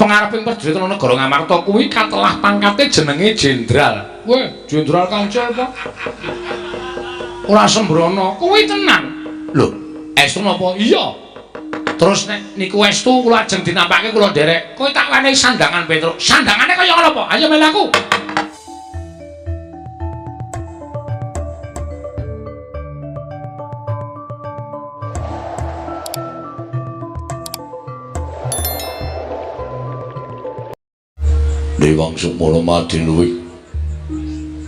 Pengareping Prajurit negara Ngamarta kuwi katelah pangkate jenenge Jenderal. Weh, Jenderal Kancil apa? Ora sembrono, kuwi tenan. Lho, estu napa? Iya. Terus nek niku estu kula ajeng dinampake kula nderek. Kowe tak wenehi sandangan Petruk. Sandangane kaya ngono apa? Ayo melu aku. Dewang Sumana Madiluwi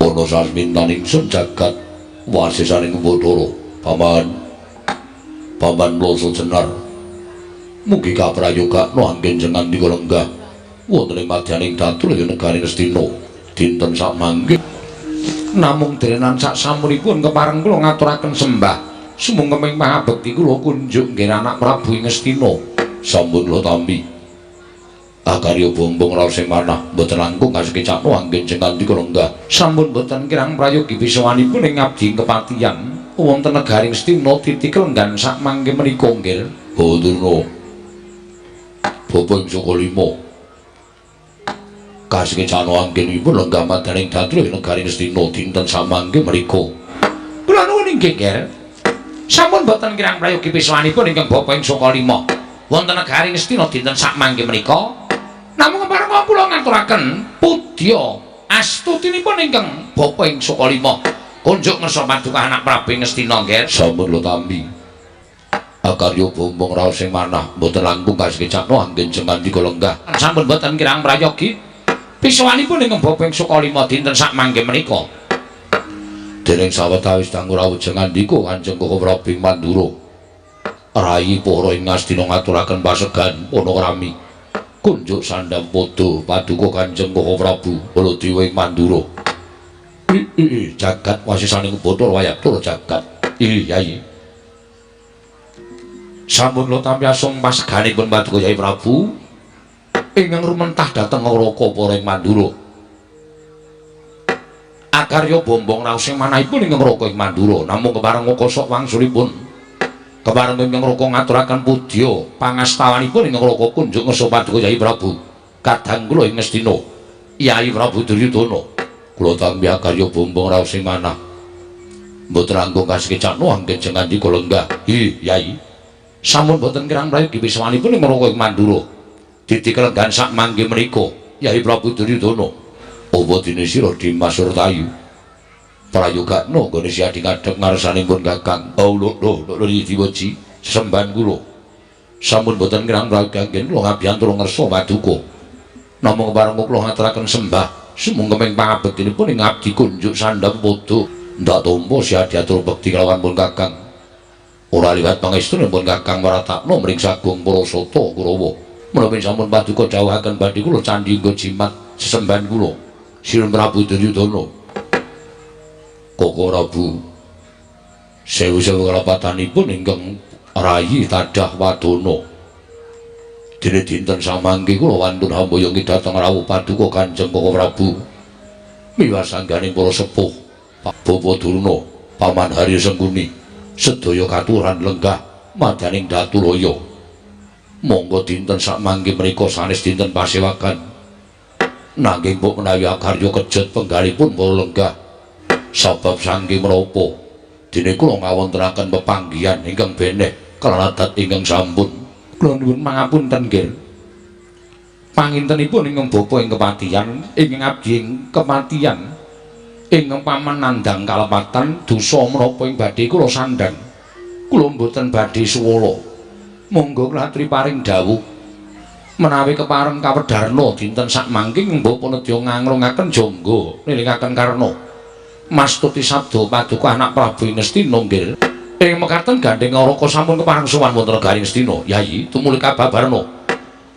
ana sasmintaning jagat wasisaning Bathara paman loso jenar mugi kaprayogakna anggen jenengan dika lenggah wonten ing madyaning datul ing negari Ngastina dinten sakmangke namung derenan sak samunipun kepareng kula ngaturaken sembah sumengkeming pangabekti kula kunjuk nggih anak Prabu ing Ngastina sampun kula tampi Akarya bombong raos sing manah mboten langkung kasekecakno anggen jenengan dika lenggah sampun mboten kirang prayogi bisawanipun ing ngabdi kepatihan wonten negari Ngastina titik lenggan sak mangke menika nggih Bathara Bapak Sokalima kasekecakno anggenipun lenggah madaning datul ing negari Ngastina dinten sak mangke menika kula nuwun inggih nggih sampun mboten kirang prayogi bisawanipun ingkang Bapak Sokalima wonten negari Ngastina dinten sak mangke menika namung kepareng kula ngaturaken pudya astutinipun ingkang Bapa ing Sokalima kunjuk ngersa paduka anak Prabu Ngastina nggih sampun kula tampi akarya bombong raos sing manah mboten langkung kasekecakno anggen jenengan dika lenggah sampun mboten kirang prayogi pisawanipun ingkang Bapa ing Sokalima dinten sak mangke menika dening sawetawis dangu rawuh jenengan dika Kanjeng Koko Prabu Mandura rayi para ing Ngastina ngaturaken pasegan panakrami kunjuk sandhang padha paduka Kanjeng Koko Prabu Baladewa ing Mandura. Jagat wasisaning Bathara Wayakura jagat. Yai. Sampun kula tampi asung paseganipun paduka Yai Prabu ingkang rumentah dhateng Ngaraka para ing Mandura. Akarya bombong raos sing manahipun ing Ngaraka ing Mandura namung kepareng ngokosok wangsulipun kepareng ingkang Ngraka ngaturaken pudya pangastawanipun ing Ngraka kunjuk ngersa paduka Yai Prabu kadang kula ing Ngastina Yai Prabu Duryudana kula tampi akarya bombong raos sing manah mboten langkung kasekecakno anggen jenengan dika lenggah Yai sampun mboten kirang prayogi pisawanipun ing Ngraka ing Mandura titik lenggan sak mangke menika Yai Prabu Duryudana apa dene sira Dimas Surtayu prayogakno nggone siadi ngadhep ngarsanipun Kakang. Oh lho diwaji sesembahan kula. Sampun boten kirang prayogi kula ngabiyantu ngersa paduka. Namung kepareng kula ngaturaken sembah sumengkeming pangabektinipun ing abdi kunjuk sandhang padha ndak tampa siadi atur bekti kelawan pun Kakang. Ora liwat pangestunipun Kakang Maratakna mring sagung Parasata Kurawa. Menapa sampun paduka dawuhaken badhe kula candhi nggo jimat sesembahan kula. Sira Prabu Duryudana Koko Prabu sewu-sewu kalapatanipun ingkang rayi tadah wadana dene dinten samangke kula wantun hambayongi dhateng rawuh paduka Kanjeng Koko Prabu miwah sangganing para sepuh Bapa Durna Paman Harya Sengkuni sedaya katuran lenggah madyaning Datulaya monggo dinten samangke menika sanes dinten pasewakan nanging mbok menawi akarya kejet penggalipun para lenggah sabab saking menapa dene kula ngawontenaken pepanggihan ingkang beneh kaladat ingkang sampun kula nuwun pangapunten nggih pangintenipun ingkang bapa ing kepatihan ingkang abdi ing kematian ingkang paman nandhang kalepatan dosa menapa ing badhe kula sandhang kula mboten badhe suwala monggo klatri paring dawuh menawi kepareng kawedarna dinten sakmangking mbapa nedya nganglungaken jangga nilingaken karna mastuti sabda paduka anak Prabu Ngastina nggih ing mekaten gandeng Ngraka sampun kepareng sowan wonten negari Ngastina Yai tumuli kababarna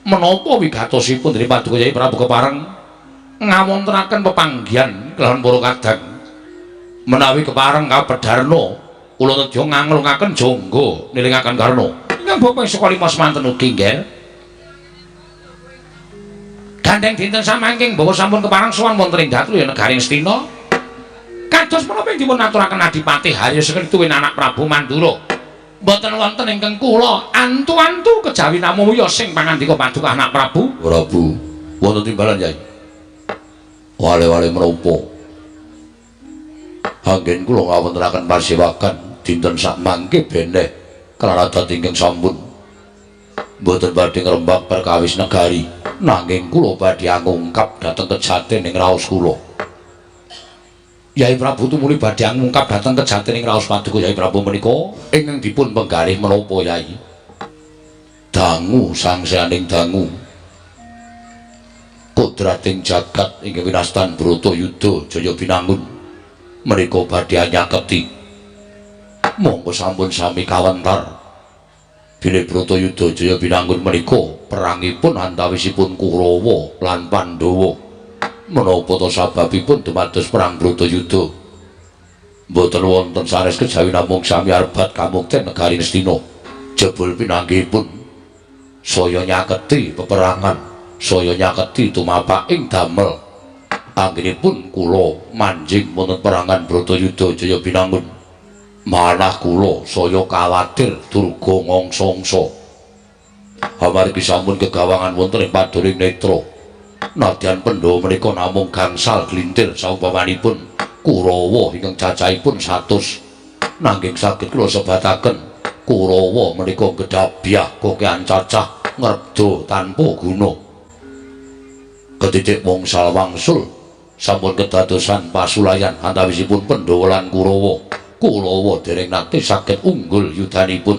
menapa wigatosipun dening paduka Yai Prabu kepareng ngawontenaken pepanggihan kelawan para kadang menawi kepareng kawedarna kula nedya nganglungaken jangga nilingaken karna ingkang Bapak Sokalima semanten ugi nggih gandeng dinten samangking bahwa sampun kepareng sowan wonten ing datul negari Ngastina kados menapa dipun aturaken Adipati Harya Sekti anak Prabu Mandura Mboten wonten ingkang kula antu-antu kejawi namung ya sing pangandika Paduka Anak Prabu. Prabu, wonten timbalan Yai. Wale-wale menapa? Anggen kula ngawontenaken pasewakan dinten sak mangke beneh kalarat ingkang sampun. Mboten badhe ngrembak perkawis negari, nanging kula badhe ngungkap dhateng kejaten ing raos kula. Yai Prabu tumuli badhe ngungkap dhateng kejaten ing raos Paduka Yai Prabu menika ingkang dipun penggalih menapa Yai? Dangu sangsaning dangu. Kodrating jagat inggih winastan Bratayuda Jaya Binangun menika badhe nyaketi. Monggo sampun sami kawentar. Bilih Bratayuda Jaya Binangun menika perangipun antawisipun Kurawa lan Pandhawa. Menapa to sababipun dumados perang Bratayuda? Mboten wonten sanes kejawi namung sami arebat kamukten negari Ngastina. Jebul pinanggihipun saya nyaketi peperangan, saya nyaketi tumapaking damel. Anggenipun kula manjing wonten perangan Bratayuda Jaya Binangun. Malah kula saya kawatir durga ngongso-ngso. Amargi sampun kegawangan wonten ing padoring netra. Nadyan Pandhawa menika namung gangsal glintir saumpamanipun Kurawa ingkang cacahipun 100. Nanging saged kula sebataken Kurawa menika gedabyah kokean cacah ngrebda tanpa guna. Ketitik wongsal wangsul sampun kedadosan pasulayan antawisipun Pandhawa lan Kurawa. Kurawa dereng nate saged unggul yudanipun.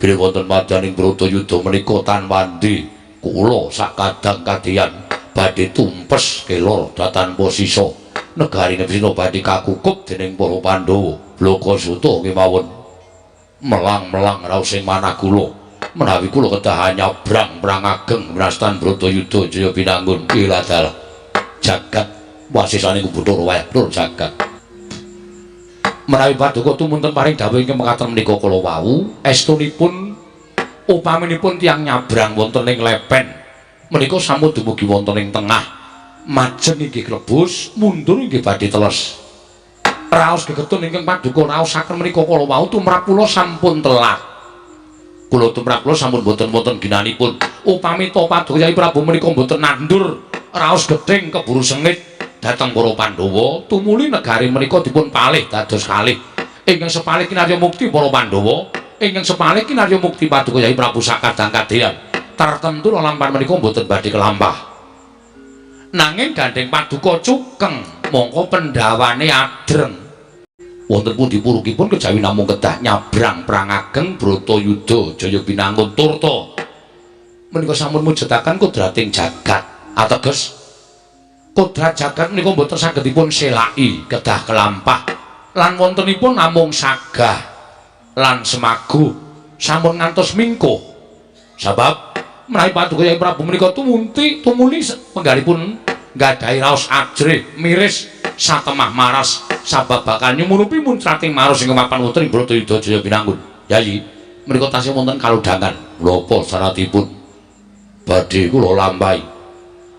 Bilih wonten madyaning Bratayuda menika tanwandi kula sakadang kadheyan badhe tumpes kelor tanpa sisa. Negari Ngastina badhe kakukup dening para Pandhawa. Blokasuta kemawon melang-melang raos ing manah kula menawi kula kedah nyabrang perang ageng winastan Bratayuda Jaya Binangun iladal jagat wasisaning Bathara wayah lur jagat. Menawi Paduka tumunten paring dawuh ingkang mekaten menika kala wau estunipun upaminipun tiyang nyabrang wonten ing lepen menika sampun dumugi wonten ing tengah majeng inggih klebus mundur inggih badhe teles raos gegetun ingkang Paduka raosaken menika kala wau tumrap kula sampun telat kula tumrap kula sampun boten wonten ginanipun upami to Paduka Yai Prabu menika boten nandur raos gedeng keburu sengit dhateng para Pandhawa tumuli negari menika dipun palih dados kalih ingkang sepalih kinarya mukti para Pandhawa ingkang sepalih kinarya mukti Paduka Yai Prabu sakadang kadheyan tartemtu lampahan menika mboten badhe kelampah nanging gandeng Paduka cukeng mongko pendhawane adreng wonten pundi purukipun kejawi namung kedah nyabrang perang ageng Bratayuda Jaya Binangun turta menika sampun mujudaken kodrating jagat ateges kodrat jagat menika mboten saged dipun selaki kedah kelampah lan wontenipun namung sagah lan semagu sampun ngantos mingkuh sebab menawi Paduka Yai Prabu menika tumuli penggalipun nggadahi raos ajrih miris satemah maras sababakan nyumurupi muncrating maros ing mapan wonten ing Bratayuda Jaya Binangun. Yai menika tasih wonten kalodhangan menapa syaratipun badhe kula lampahi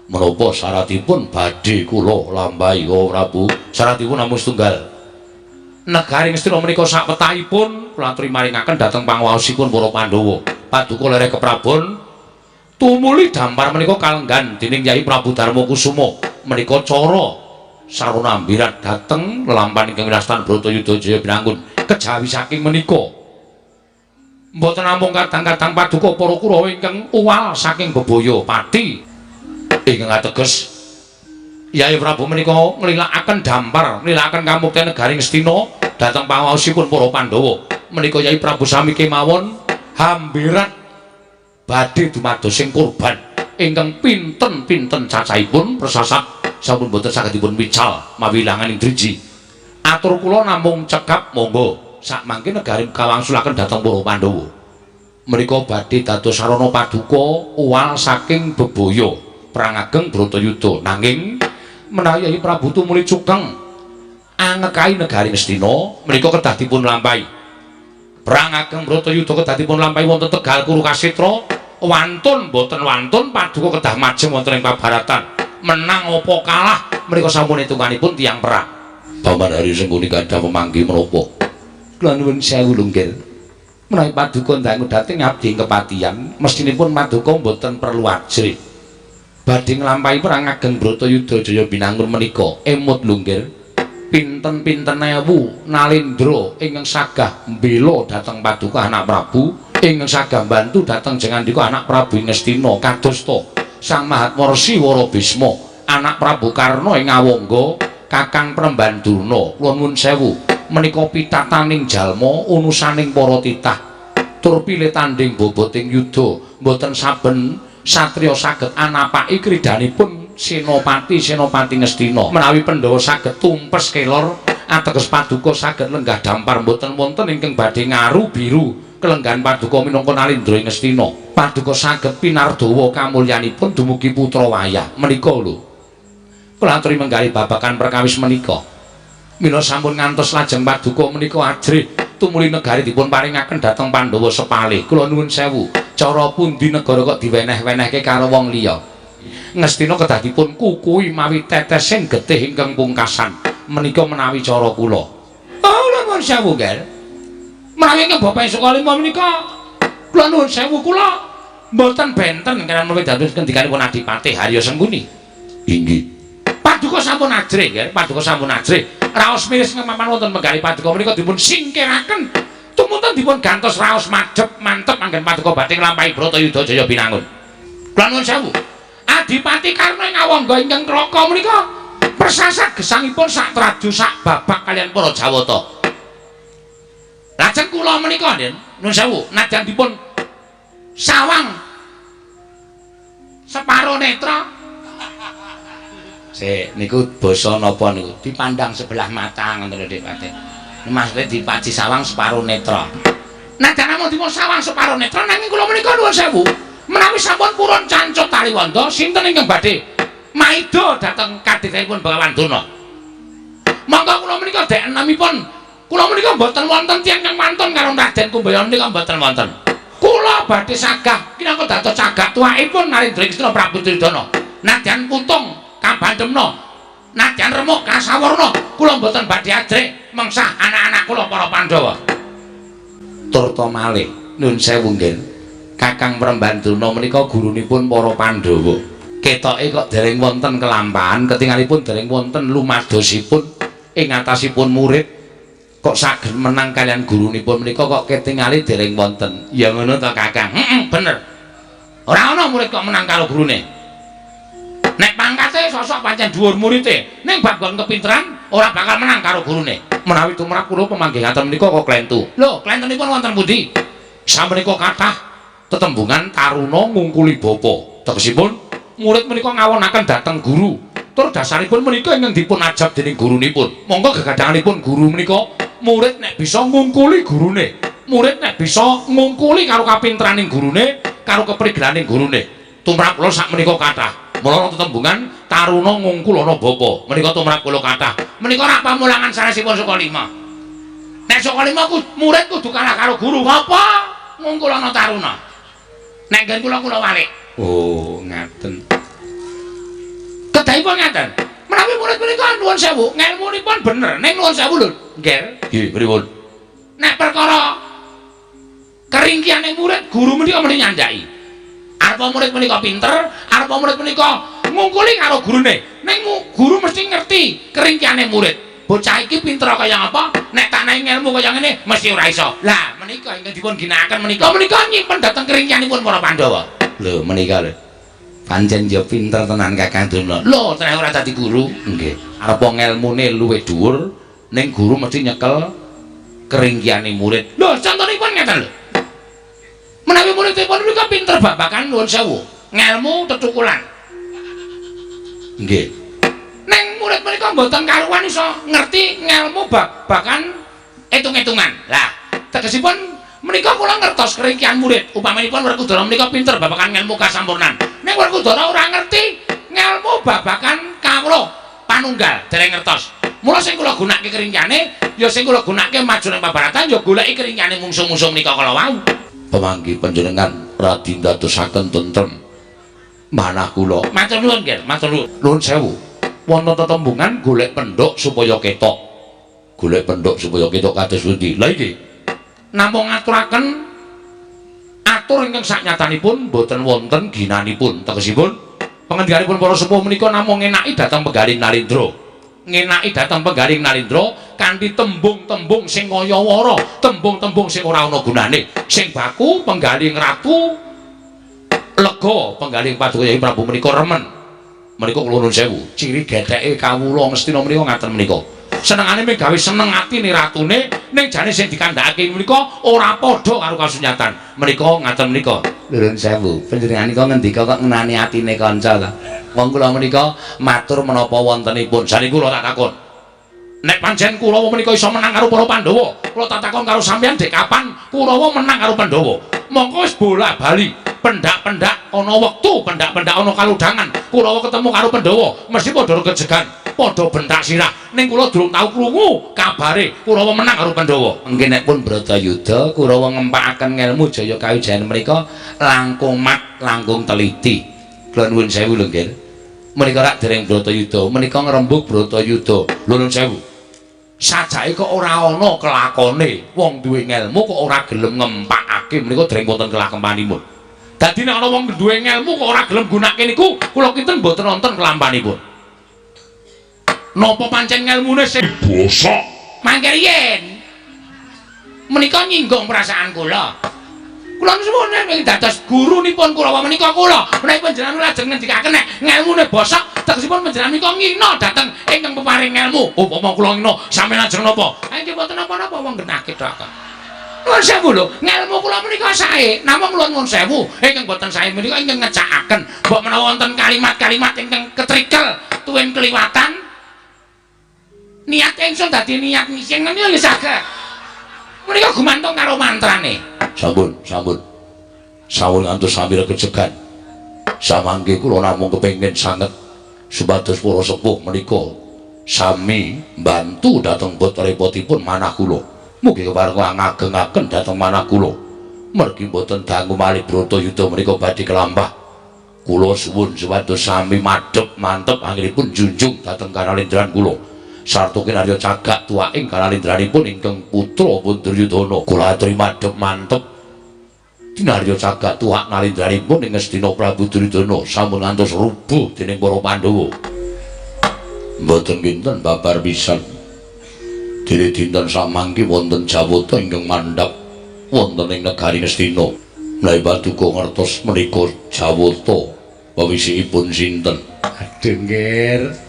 menapa syaratipun badhe kula lampahi O Prabu syaratipun namung setunggal negari Ngastina menika sakwetahipun kula aturi maringaken dhateng panguwasipun para Pandhawa Paduka lereh keprabon tumuli dampar menika kalenggan dening Yai Prabu Darmakusuma menika cara saruna ambirat dhateng lelampahan ingkang winastan Bratayuda Jaya Binangun kejawi saking menika mboten namung kadang-kadang Paduka para Kurawa ingkang uwal saking bebaya pati ingkang ateges Yai Prabu menika nglilakaken dampar nglilakaken kamukten negari Ngastina dhateng panguwasipun para Pandhawa menika Yai Prabu sami kemawon hambirat badhe dumados sing kurban ingkang pinten-pinten cacahipun persasat sampun boten saged dipun wical mawi langaning driji atur kula namung cekap monggo sakmangke negari kawangsulaken dhateng para Pandhawa menika badhe dados sarana Paduka uwal saking bebaya perang ageng Bratayuda nanging menawi Yai Prabu tumuli cukeng angekahi negari Ngastina menika kedah dipun lampahi perang ageng Bratayuda kedah dipun lampahi wonten Tegal Kurukasitra wantun boten wantun Paduka kedah majeng wonten ing pabaratan menang apa kalah menika sampun hitunganipun tiyang perang Paman Hari Sengguni kadah pemanggi menapa kula nuwun sewu lunggil Menawi Paduka ndangu dhateng abdi kepatihan, mestinipun Paduka mboten perlu ajrih. Badhe nglampahi perang ageng Bratayuda Jaya Binangun menika, emut lunggir pinten-pinten ewu nalindra ingkang sagah mbela dhateng Paduka anak Prabu, ingkang sagah bantu dhateng jengandika anak Prabu Ngastina kadosta Sang Mahatmarsi Wara Bisma, anak Prabu Karna ing Awangga, Kakang Prembandurna. Kula nuwun sewu, menika pitataning jalma unusaning para titah tur pilih tanding boboting yuda, mboten saben satriya saged anapaki kridanipun Senopati Ngastina. Menawi Pandhawa saged tumpes kelor ateges Paduka saged lenggah dampar, mboten wonten ingkang badhe ngaru biru kelenggahan Paduka minangka Nalindra Ngastina. Paduka saged pinardawa kamulyanipun dumugi putra wayah menika lho. Kula aturi menggali babakan perkawis menika. Mila sampun ngantos lajeng Paduka menika ajrih tumuli negari dipun paringaken dhateng Pandhawa sepalih. Kula nuwun sewu, cara pundi negara kok diweneh-wenehke karo wong liya? Ngastina kedah dipun kukui mawi tetesing getih ingkang pungkasan. Menika menawi cara kula. Oh, kula nuwun sewu, Nggih. Menawi ingkang Bapak Sukalima menika kula nuwun sewu, kula mboten benten kaliyan menawi dados kendikanipun Adipati Harya Sengkuni. Inggih. Paduka sampun ajrih, nggih. Paduka sampun ajrih. Raos miris ngemaman wonten menggali Paduka menika dipun singkiraken. Tumuntun dipun gantos raos madhep mantep anggen Paduka badhe nglampahi Bratayuda Jaya Binangun. Kula nuwun sewu. Adipati Karna ing Awangga ingkang Kraka menika persasat gesangipun sak traju sak babak kaliyan para Jawata. Lajeng kula menika nggih, nuwun sewu, najan dipun sawang separo netra. Niku basa napa niku? Dipandang sebelah mata ngoten lho, Dik Pati. Maksude dipaci sawang separo netra. Najan namung dipun sawang separo netra nanging kula menika nuwun sewu, menawi sampun purun cancut Taliwanda, sinten ingkang badhe maida dhateng kadhetipun Bagawan Duna? Mangga kula menika dek enamipun, kula menika mboten wonten tiyang kang mantun karo Raden Kumbayana menika mboten wonten. Kula badhe sagah kinangka dados cagak tuwakipun Narendra Krisna Prabu Duryudana. Najan putung kabandemna, najan remuk kasawarna, kula mboten badhe ajrih mengsah anak-anak kula para Pandhawa. Turta malih nuwun sewu, nggih. Kakang Prembandurna menika gurunipun para Pandhawa. Ketoke kok dereng wonten kelampahan, ketingalipun dereng wonten lumadosipun ing atasipun murid. Kok saged menang kalian gurunipun menika kok ketingali dereng wonten. Ya ngono to, Kakang. Bener. Ora ana murid kok menang karo gurune. Nek pangkate sosok pancen dhuwur murite, ning bab kepinteran ora bakal menang karo gurune. Menawi tumrap kula pamanggih ngaten menika kok klentu. Lho, klentunipun wonten pundi? Samenika kathah tetembungan taruna ngungkuli bapa. Tegesipun murid menika ngawonaken dhateng guru. Tur dasaripun menika ingkang dipun ajab dening gurunipun. Monggo gegadhanganipun guru menika, murid nek bisa ngungkuli gurune. Murid nek bisa ngungkuli karo kapinteraning gurune, karo keprigelaning gurune. Tumrap kula sak menika kathah. Mula tetembungan taruna ngungkulana bapa. Menika tumrap kula kathah. Menika rak pamulangan sanesipun Sukalima. Nek Sukalima murid kudu kalah karo guru, apa ngungkulana taruna. Nek nggen kula walik. Oh, ngaten. Kedahipun ngaten. Menawi murid menika nuwun sewu, ngelmunipun bener, ning nuwun sewu lho. Nggih. Nggih, pripun? Nek perkara keringkiane murid, guru menika mesti nyandaki. Arepa murid menika pinter, arepa murid menika ngungkuli karo gurune. Ning guru mesti ngerti keringkiane murid. Bocah iki pinter kaya apa? Nek tak nai ilmu kaya ngene mesti ora iso. Lah menika ingkang dipun ginakaken menika nyimpen dhateng keringkianipun para Pandhawa. Lho menika lho. Pancen ya pinter tenan Kakang Duna. Lho, tenan ora dadi guru. Nggih. Arepa ngelmune luwih dhuwur, ning guru mesti nyekel keringkiane murid. Lho, contonipun ngeten lho. Menawi muridipun menika pinter babakan nuwun sewu, ngelmu tetukulan. Nggih. Neng murid menika mboten karuan iso ngerti ngelmu babakan hitung-hitungan. Lah, tegesipun menika kula ngertos keringkian murid. Upamanipun Werkudara menika pinter babakan ngelmu kasampurnan. Ning Werkudara ora ngerti ngelmu babakan kawula panunggal, dereng ngertos. Mula sing kula gunakake keringkiane, ya sing kula gunakake maju ning pabaratan ya goleki keringkiane mungsuh-mungsuh menika kala wau. Pemanggi panjenengan radi ndadosaken tentrem manah kula. Matur nuwun, nggih, matur nuwun. Nuwun sewu. Wonten tetembungan golek pendhok supaya ketok. Golek pendhok supaya ketok kados pundi? Lah iki namung ngaturaken atur ingkang saknyatanipun boten wonten ginanipun. Tegesipun pangendikanipun para sepuh menika namung ngenaki dhateng penggaling Narendra. Ngenaki dhateng penggaling Narendra kanthi tembung-tembung sing kaya wara, tembung-tembung sing ora ana gunane. Sing baku penggaling ratu lega, penggaling Paduka Kyai Prabu menika remen. Menika kula nuwun sewu, ciri getheke kawula Ngastina menika ngaten menika. Senengane mung gawe seneng atine ratune ning jane sing dikandhakake menika ora padha karo kasunyatan. Menika ngaten menika. Nuwun sewu, panjenengan ngendika kok ngenani atine kanca ta. Wong kula menika matur menapa wontenipun. Jane kula tak takon. Nek pancen Kurawa menika iso menang karo para Pandhawa, kula tak takon karo sampeyan dek kapan Kurawa menang karo Pandhawa? Mongko wis bola-bali, pendak-pendak ana wektu, pendak-pendak ana kaludhangan. Kurawa ketemu karo Pandhawa, mesti padha regejegan, padha bentak sirah. Ning kula durung tau krungu kabare Kurawa menang karo Pandhawa. Engke nek pun Bratayuda Kurawa ngempakaken ngelmu Jaya Kawijayan menika langkung mat, langkung teliti. Kula nuwun sewu lho nggih. Menika rak dereng Bratayuda, menika ngrembug Bratayuda. Lho nuwun sewu. Sajake kok ora ana kelakone wong duwe ngelmu kok ora gelem ngempakake menika dereng wonten kelakempanipun. Dadi nek ana wong duwe ngelmu kok ora gelem gunakake niku kula kinten mboten wonten kelampanipun. Napa pancen ngelmune sing bosok? Mangke riyen menika nyinggung perasaan kula. Kula nuwun ing dados gurunipun Kurawa menika kula. Menawi panjenengan lajeng ngendikaken nek ngelmune bosok, tegesipun panjenengan menika ngina dhateng ingkang peparing ngelmu. Upama kula ngina sampeyan lajeng napa? Nggih mboten napa-napa wong genake tok. Nuwun sewu lho, ngelmu kula menika sae. Namung kula nuwun sewu, ingkang boten sae menika ingkang ngecakaken mbok menawa wonten kalimat-kalimat ingkang ketrikel tuwin kliwatan. Niat ingsun dadi niat sing menika nggih saged. Menika gumantung karo mantrane. Sampun, sampun. Sawun ngantos sami regejegan. Samangke kula namung kepengin sanget supados para sepuh menika sami mbantu dhateng bot repotipun manah kula. Mugi kepareng ngagengaken dhateng manah kula. Mergi boten dangu malih Bratayuda menika badhe kelambah. Kula suwun supados sami madhep mantep anggenipun junjung dhateng kanalendran kula. Sarta kinarya cagak tuwaking kanalendranipun ingkang putra Punduryudana. Kula aturi madhep mantep kinarya cagak tuwak nalendranipun ing Ngastina Prabu Duryudana sampun ngantos rubuh dening para Pandhawa. Mboten kinten babar pisan. Dene dinten samangke wonten jawata ingkang mandhap wonten ing negari Ngastina. Menawi Paduka ngertos menika jawata pawisikipun sinten? Aduh nggih.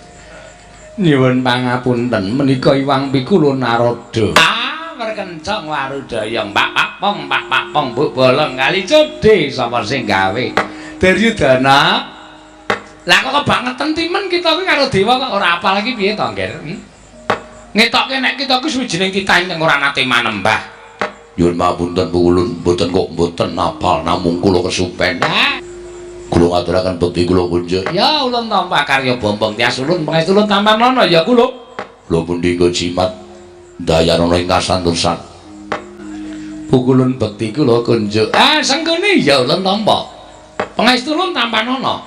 Nyuwun pangapunten menika Iwang Pikulu Narada. Merkencong warudaya Mbak Pong Bu Bolong kali cedhe sapa sing gawe? Duryudana. Lah kok kebangetan timen kita kuwi karo dewa kok ora apal iki piye to, Nggir? Ngetokke nek kita kuwi suwijining titah ingkang ora nate manembah. Nyuwun pangapunten Bu Ulun, mboten kok mboten apal namung kula kesupen. Kula ngaturaken bekti kula kunjuk. Ya ulun tampa karya bombong tias ulun pangestu ulun tampanana ya kula. Kula pundi nggo jimat dayana ing kasantosan. Pukulun bekti kula kunjuk. Sengkene ya ulun tampa. Pangestu ulun tampanana.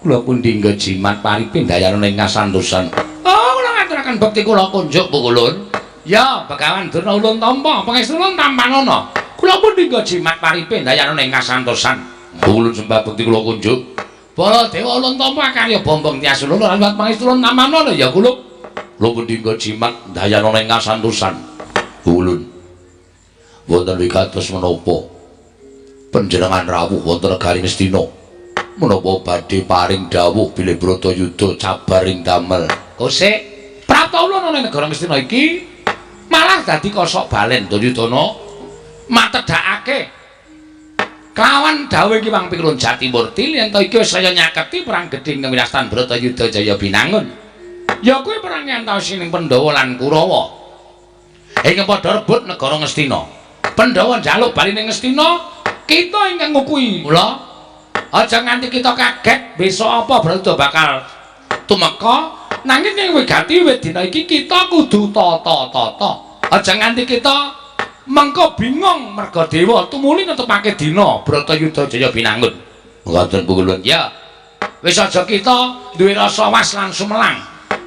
Kula pundi nggo jimat paripin dayana ing kasantosan. Oh kula ngaturaken bekti kula kunjuk pukulun. Ya Begawan Durna ulun tampa pangestu ulun tampanana. Kula pundi nggo jimat paripin dayana ing kasantosan. Ulun sembah bekti kula kunjuk. Para dewa ulun tampa karya bombong tias ulun lan pangestu ulun namana ya kula. Kula pundi nggo jimat dayana ing kasantosan. Ulun. Wonten wikados menapa panjenengan rawuh wonten negari Ngastina. Menapa badhe paring dawuh bilih Bratayuda cabaring damel. Kosek prapta ulun ana negara Ngastina iki malah dadi kosok balen Duryudana matedhakake kelawan dawuh iki Wang Pikulu Jatimurti yen to iki wis saya nyaketi perang gedhe ing wirastan Bratayuda Jaya Binangun. Ya kuwi perang antawising Pandhawa lan Kurawa. Ing padha rebut negara Ngastina. Pandhawa njaluk bali ning Ngastina, kita ingkang ngukui. Mula aja nganti kita kaget besok apa Bratayuda bakal tumeka, nanging ing wigati wit dina iki kita kudu tata-tata. Aja nganti kita mengko bingung merga dewa tumuli netepake dina Bratayuda Jaya Binangun. Ngoten Pukulun. Ya. Wis aja kita duwe rasa was lan sumelang.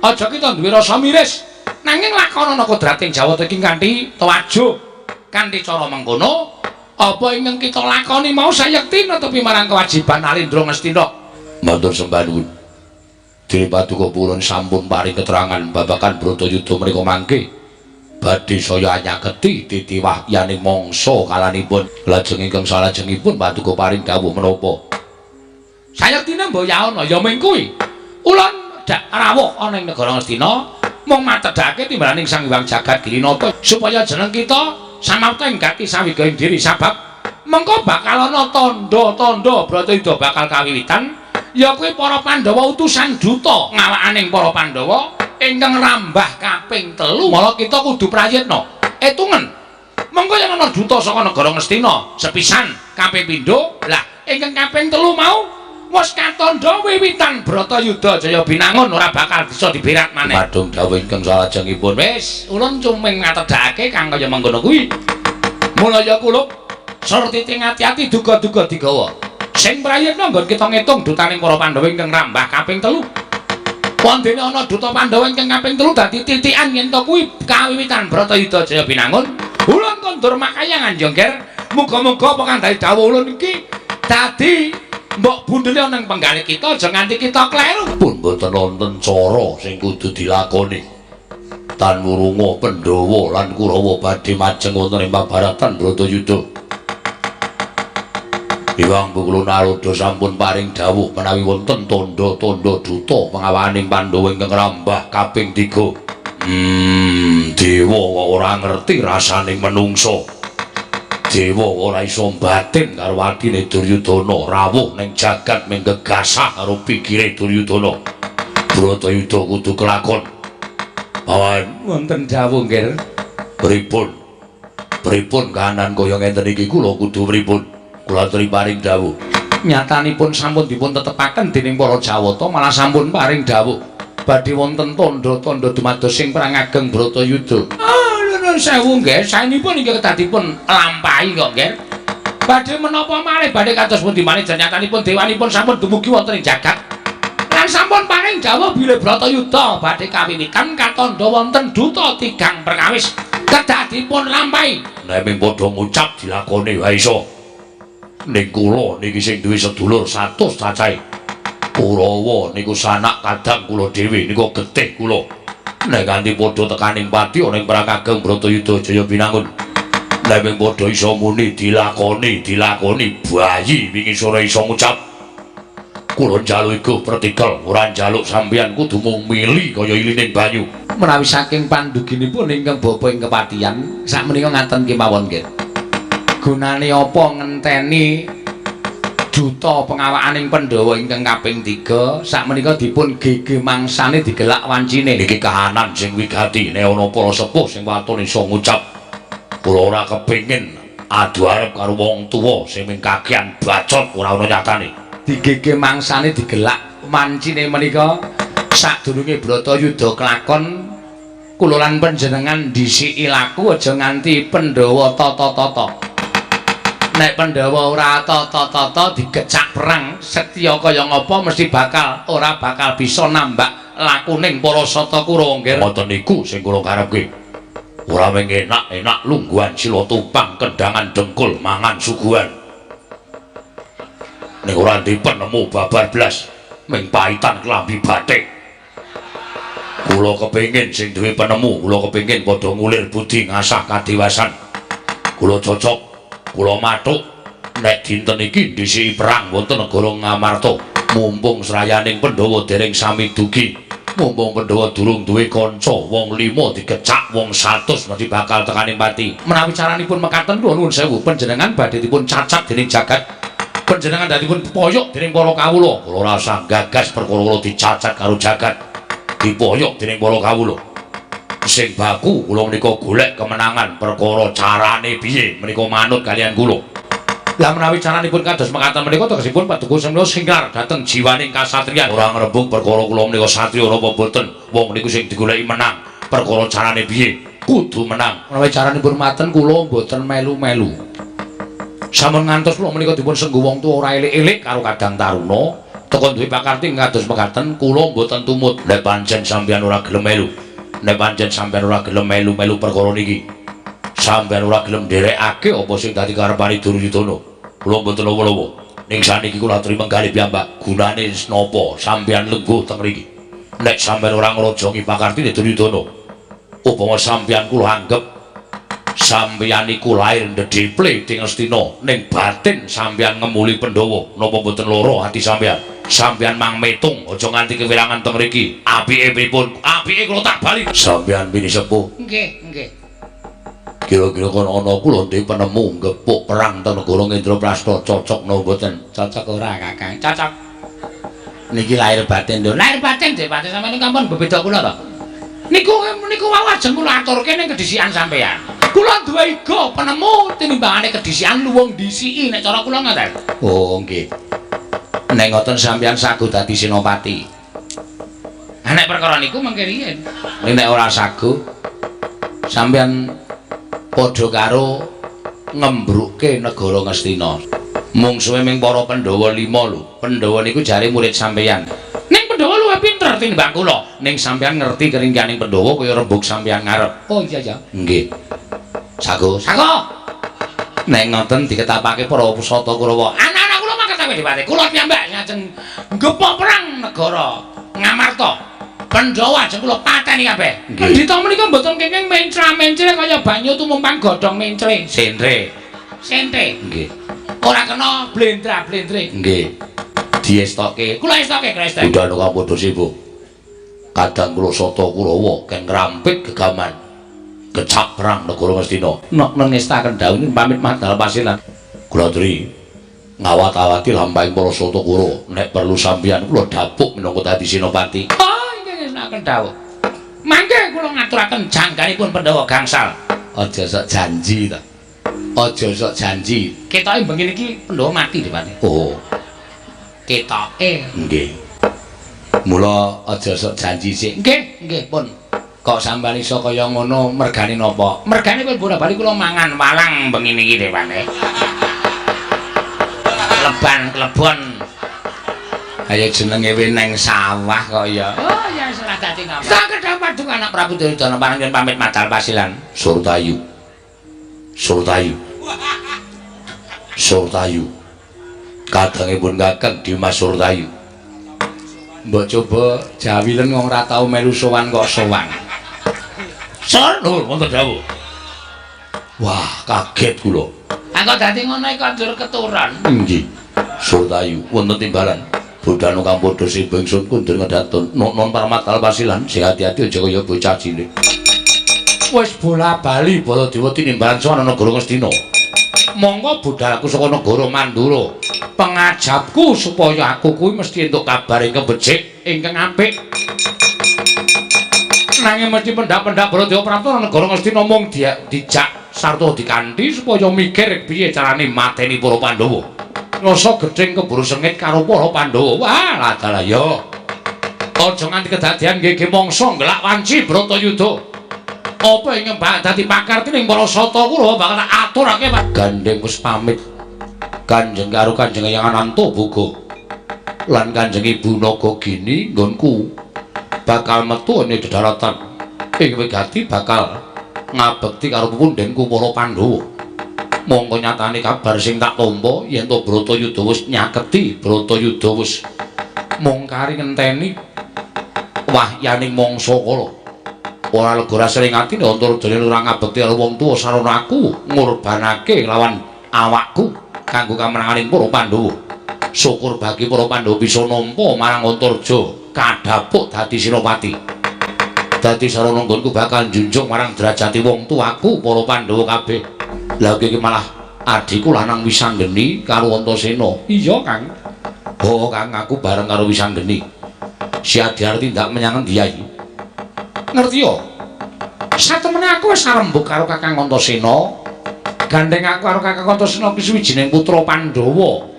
Aja kita duwe rasa miris. Nanging lakonana kodrating Jawata iki kanthi tawajuh. Kanthi cara mengkono, apa ingkang kita lakoni mau sayekti netepi marang kewajiban Alindra Ngastina. Matur sembah nuwun. Dene Paduka purun sampun paring keterangan babagan Bratayuda menika mangke badhe saya nyaketi titiwah yaning mangsa kalanipun. Lajeng ingkang salajengipun Paduka paring dawuh menapa? Sayektine mboyaana ya ming kuwi. Ulun dak rawuh ana ing negara Ngastina mung matedhake timbalaning Sang Hyang Jagat Gilinata supaya jeneng kita samapta ing gati sawigaing diri sabab mengko bakal ana tandha-tandha Bratayuda bakal kawiwitan. Ya kuwi para Pandhawa utusan duta ngawakaning para Pandhawa ingkang rambah kaping 3. Mula kita kudu prayitna. Etungen. Mengko yen ana duta saka negara Ngastina sepisan kaping pindho, lah ingkang kaping 3 mau wis katandha wiwitan Bratayuda Jaya Binangun ora bakal bisa diberat maneh. Madung dawuh ingkang salajengipun Wis, ulun cuming ngatedhake kang kaya mengkono kuwi. Mula ya kulup sarta ati-ati duga-duga digawa. Sing prayitna nggon kita ngitung dutaning para Pandhawa ingkang rambah kaping 3. Wondene ana duta Pandhawa ingkang kaping 3 dadi titikan yen to kuwi kawiwitan Bratayuda Jaya Binangun. Ulun kondur makayang Anjongger, muga-muga apa kang dadi dawuh ulun iki dadi mbok bundele ana ing penggalih kita aja nganti kita kleru. Pun boten wonten cara sing kudu dilakoni. Tan Wurunga Pandhawa lan Kurawa badhe majeng wonten ing pabaratan Bratayuda. Hyang Bukula Naroda sampun paring dawuh menawi wonten tandha-tandha duta pengawakaning Pandhawa ingkang rambah kaping 3. Dewa kok ora ngerti rasaning menungso. Dewa ora iso batin karo atine Duryudana, rawuh ning jagat mung gegasah karo pikire Duryudana. Bratayuda kudu kelakon. Bawan Wonten dawuh nggih. pripun? Pripun kahanan kaya ngenten iki kula kudu pripun? Kula aturi paring dawuh. Nyatanipun sampun dipun tetepaken dening para Jawata malah sampun paring dawuh badhe wonten tandha-tandha dumados sing perang ageng Bratayuda. Nuwun sewu nggih, saenipun inggih kedadipun lampahi kok nggih. Badhe menapa malih badhe kados pundi malih nyatanipun dewanipun sampun dumugi wonten ing jagat. Lan sampun paring dawuh bilih Bratayuda badhe kawiwitan katandha wonten duta tigang perkawis kedadipun lampahi. Nek mung padha ngucap dilakoni wae iso. Ning kula niki sing duwe sedulur 100 cacahe. Kurawa niku sanak kadang kula dhewe niku getih kula. Nek kanthi padha tekaning pati ana ing perang ageng Bratayuda Jaya Binangun. Nek mung padha iso muni dilakoni bayi wingi sore iso ngucap. Kula njaluk iku pratikel, ora njaluk sampeyan kudu mung mili kaya ilining banyu. Menawi saking panduginipun ingkang bapa ing kepatihan, sakmenika ngaten kemawon nggih. Gunane apa ngenteni duta pengawakaning Pandhawa ingkang kaping 3 sakmenika dipun gege mangsane digelak wancine. Niki kahanan sing wigati nek ana para sepuh sing waton iso ngucap. Kula ora kepengin adu arep karo wong tuwa sing mung kakean bacot ora ana nyatane. Digege mangsane digelak wancine menika sadurunge Bratayuda kelakon kula lan panjenengan dhisiki laku aja nganti Pandhawa tata-tata. Nek Pandhawa ora tata-tata digecak perang setya kaya ngapa mesti ora bakal bisa nambak lakuning para sata Kurawa nggih. Ngoten niku sing kula karepke. Ora mung enak-enak lungguhan sila tupang kendangan dengkul mangan suguhan. Nek ora dipenemu babar blas ming paitan klambi batik. Kula kepengin sing duwe penemu, kula kepengin padha ngulir budi ngasah kadewasan. Kula cocok, kula mathuk nek dinten iki dhisiki perang wonten negara Ngamarta. Mumpung srayaning Pandhawa dereng sami dugi, mumpung Pandhawa durung duwe kanca, wong 5 digecak, wong 100 mesti bakal tekaning pati. Menawi caranipun mekaten kula nuwun sewu panjenengan badhe dipun cacat dening jagat. Panjenengan dipun poyok dening para kawula. Kula rasa gagas perkara kula dicacat karo jagat. Dipoyok dening para kawula. Sing baku kula menika golek kemenangan perkara carane piye menika manut kalian kula. Lah menawi caranipun kados mekaten menika tegesipun Paduka Semna singrar dhateng jiwaning kasatriyan. Ora ngrembug perkara kula menika satriya napa boten. Wong niku sing digoleki menang. Perkara carane piye kudu menang. Menawi caranipun maten kula mboten melu-melu. Sampun ngantos kula menika dipun senggu wong tuwa ora elik-elik karo kadang taruna. Teka duwe pakarti kados mekaten kula mboten tumut. Nek pancen sampeyan ora gelem melu. Nek pancen sampeyan ora gelem melu-melu perkara niki. Sampeyan ora gelem nderekake apa sing dadi karepane Duryudana. Kula mboten apa-apa. Ning saniki kula aturi menggali piyambak. Gunane napa sampeyan lengguh teng mriki? Nek sampeyan ora ngrojongi pakartine Duryudana, upama sampeyan kula anggep sampeyan iku lair ndedheple ing Astina, ning batin sampeyan ngemuli Pandhawa, napa mboten loro ati sampeyan? Sampeyan mang metung aja nganti kewirangan teng mriki. Apike pripun? Apike kula tak bali. Sampeyan bini sepuh. Nggih, nggih. Kira-kira kono ana kula ndek penemu gepuk perang teng negara Indraprastha cocok napa mboten? Cocok ora, Kakang? Cocok. Niki lahir batin lho. Lahir batin nggih, Pak. Sampeyan kampun bebeda kula to. Niku wau ajeng kula aturke ning kedisian sampeyan. Kula duwe iga penemu tinimbangane kedisian luwung disiki nek cara kula ngoten. Oh, nggih. Nek ngoten sampeyan sagu dadi senopati. Nek perkara niku mengke riyen. Nek ora sagu sampeyan padha karo ngembrukke negara Ngastina. Mungsuhe ming para Pandhawa 5 lho. Pandhawa niku jare murid sampeyan. Ning Pandhawa luwih pinter tinimbang kula. Ning sampeyan ngerti keringkaning Pandhawa kaya rembug sampeyan ngarep. Oh iya ya. Nggih. Sagu. Sago. Nek ngoten diketapake para pusata Kurawa. Anak-anak kula mangkat sampe dipati. Kula piyambak ajeng ngepok perang negara Ngamarta. Pandhawa ajeng kula pateni kabeh. Kendhita menika mboten kenging mencra-mencre kaya banyu tumumpang godhong mencre. Sentre. Sente. Nggih. Ora kena blendra-blendre. Nggih. Diestoke. Kula estoke Kristen. Budal Kampodo sibuk. Kadang kula sata Kurawa keng rampik gegaman. Kecap perang negara Ngastina. Nek ngestaken dawuh pamit madal pasilan. Kula aturi ngawat-awati lampahing para sata Kurawa. Nek perlu sampeyan kula dapuk minangka dadi senopati. Oh, inggih ngestaken dawuh. Mangke kula ngaturaken jangkanipun Pandhawa gangsal. Aja sok janji ta. Aja sok janji. Ketoke bengi niki Pandhawa mati Dipati. Oh, Ketoke. nggih. Mula aja sok janji sik. Nggih pun. Kok sampeyan iso kaya ngono mergane napa? Mergane kula bola-bali kula mangan walang bengi niki Dipati. Leban klebon. Kaya jenenge weneng sawah kok ya. Oh ya salah dadi ngapa. Tak kedha padung anak Prabu Duryudana panjenengan pamit madal pasilan. Surtayu. Surtayu. Surtayu. Kadangipun Kakang Dimas Surtayu. Mbok coba jawilen wong ora tau melu sowan kok sowan. Sur, nur wonten dawuh. Wah, kaget kula. Angko dadi ngono iku njur keturon. Nggih. Surtayu wonten timbalan. Budhanu Kampodo sing bingsun kundur ngedatun. Non parmatal pasilan sing ati-ati aja kaya bocah cilik. Wis bola-bali Baladewa tinimbalan sowan negara Ngastina. Monggo budhalku saka negara Mandura. Pengajapku supaya aku kuwi mesti entuk kabar ingkang becik, ingkang apik. Nanging mesti pendak-pendak Baladewa Prapta negara Ngastina mung dijak sarta dikanthi supaya mikir piye carane mateni para Pandhawa. Rasa gedhing keburu sengit karo para Pandhawa. Wah, ladalah ya. Aja nganti kedadian nggih mangsa ngelak wanci Bratayuda. Apa ing mbak dadi pakartining para sata kula bakal aturake Pak. Gandeng wis pamit. Kanjeng karo Kanjeng Hyang Anantaboga lan Kanjeng Ibu Nagagini nggonku bakal metu ing dedharatan ing wigati bakal ngabekti karo pepundhenku para Pandhawa. Mongko nyatane kabar sing tak tampa yen to Bratayuda wis nyaketi, Bratayuda wis mungkari ngenteni wahyaning mangsa kala. Ora lega sering atine Antaradene ora ngabekti karo wong tuwa sarana aku ngorbanake lawan awakku kanggo kamenanganing para Pandhawa. Syukur bagi para Pandhawa bisa nampa marang Antaraja kadhapuk dadi senopati. Dadi sarana nggonku bakal njunjung marang derajati wong tuaku para Pandhawa kabeh. Lah iki malah adhiku lanang Wisanggeni karo Antasena. Iya, Kang. Oh, Kang, aku bareng karo Wisanggeni. Si Adyar tindak menyang endi ae? Ngerti yo. Satemene aku wis arembug karo Kakang Antasena. Gandeng aku karo Kakang Antasena kuwi suwijining putra Pandhawa.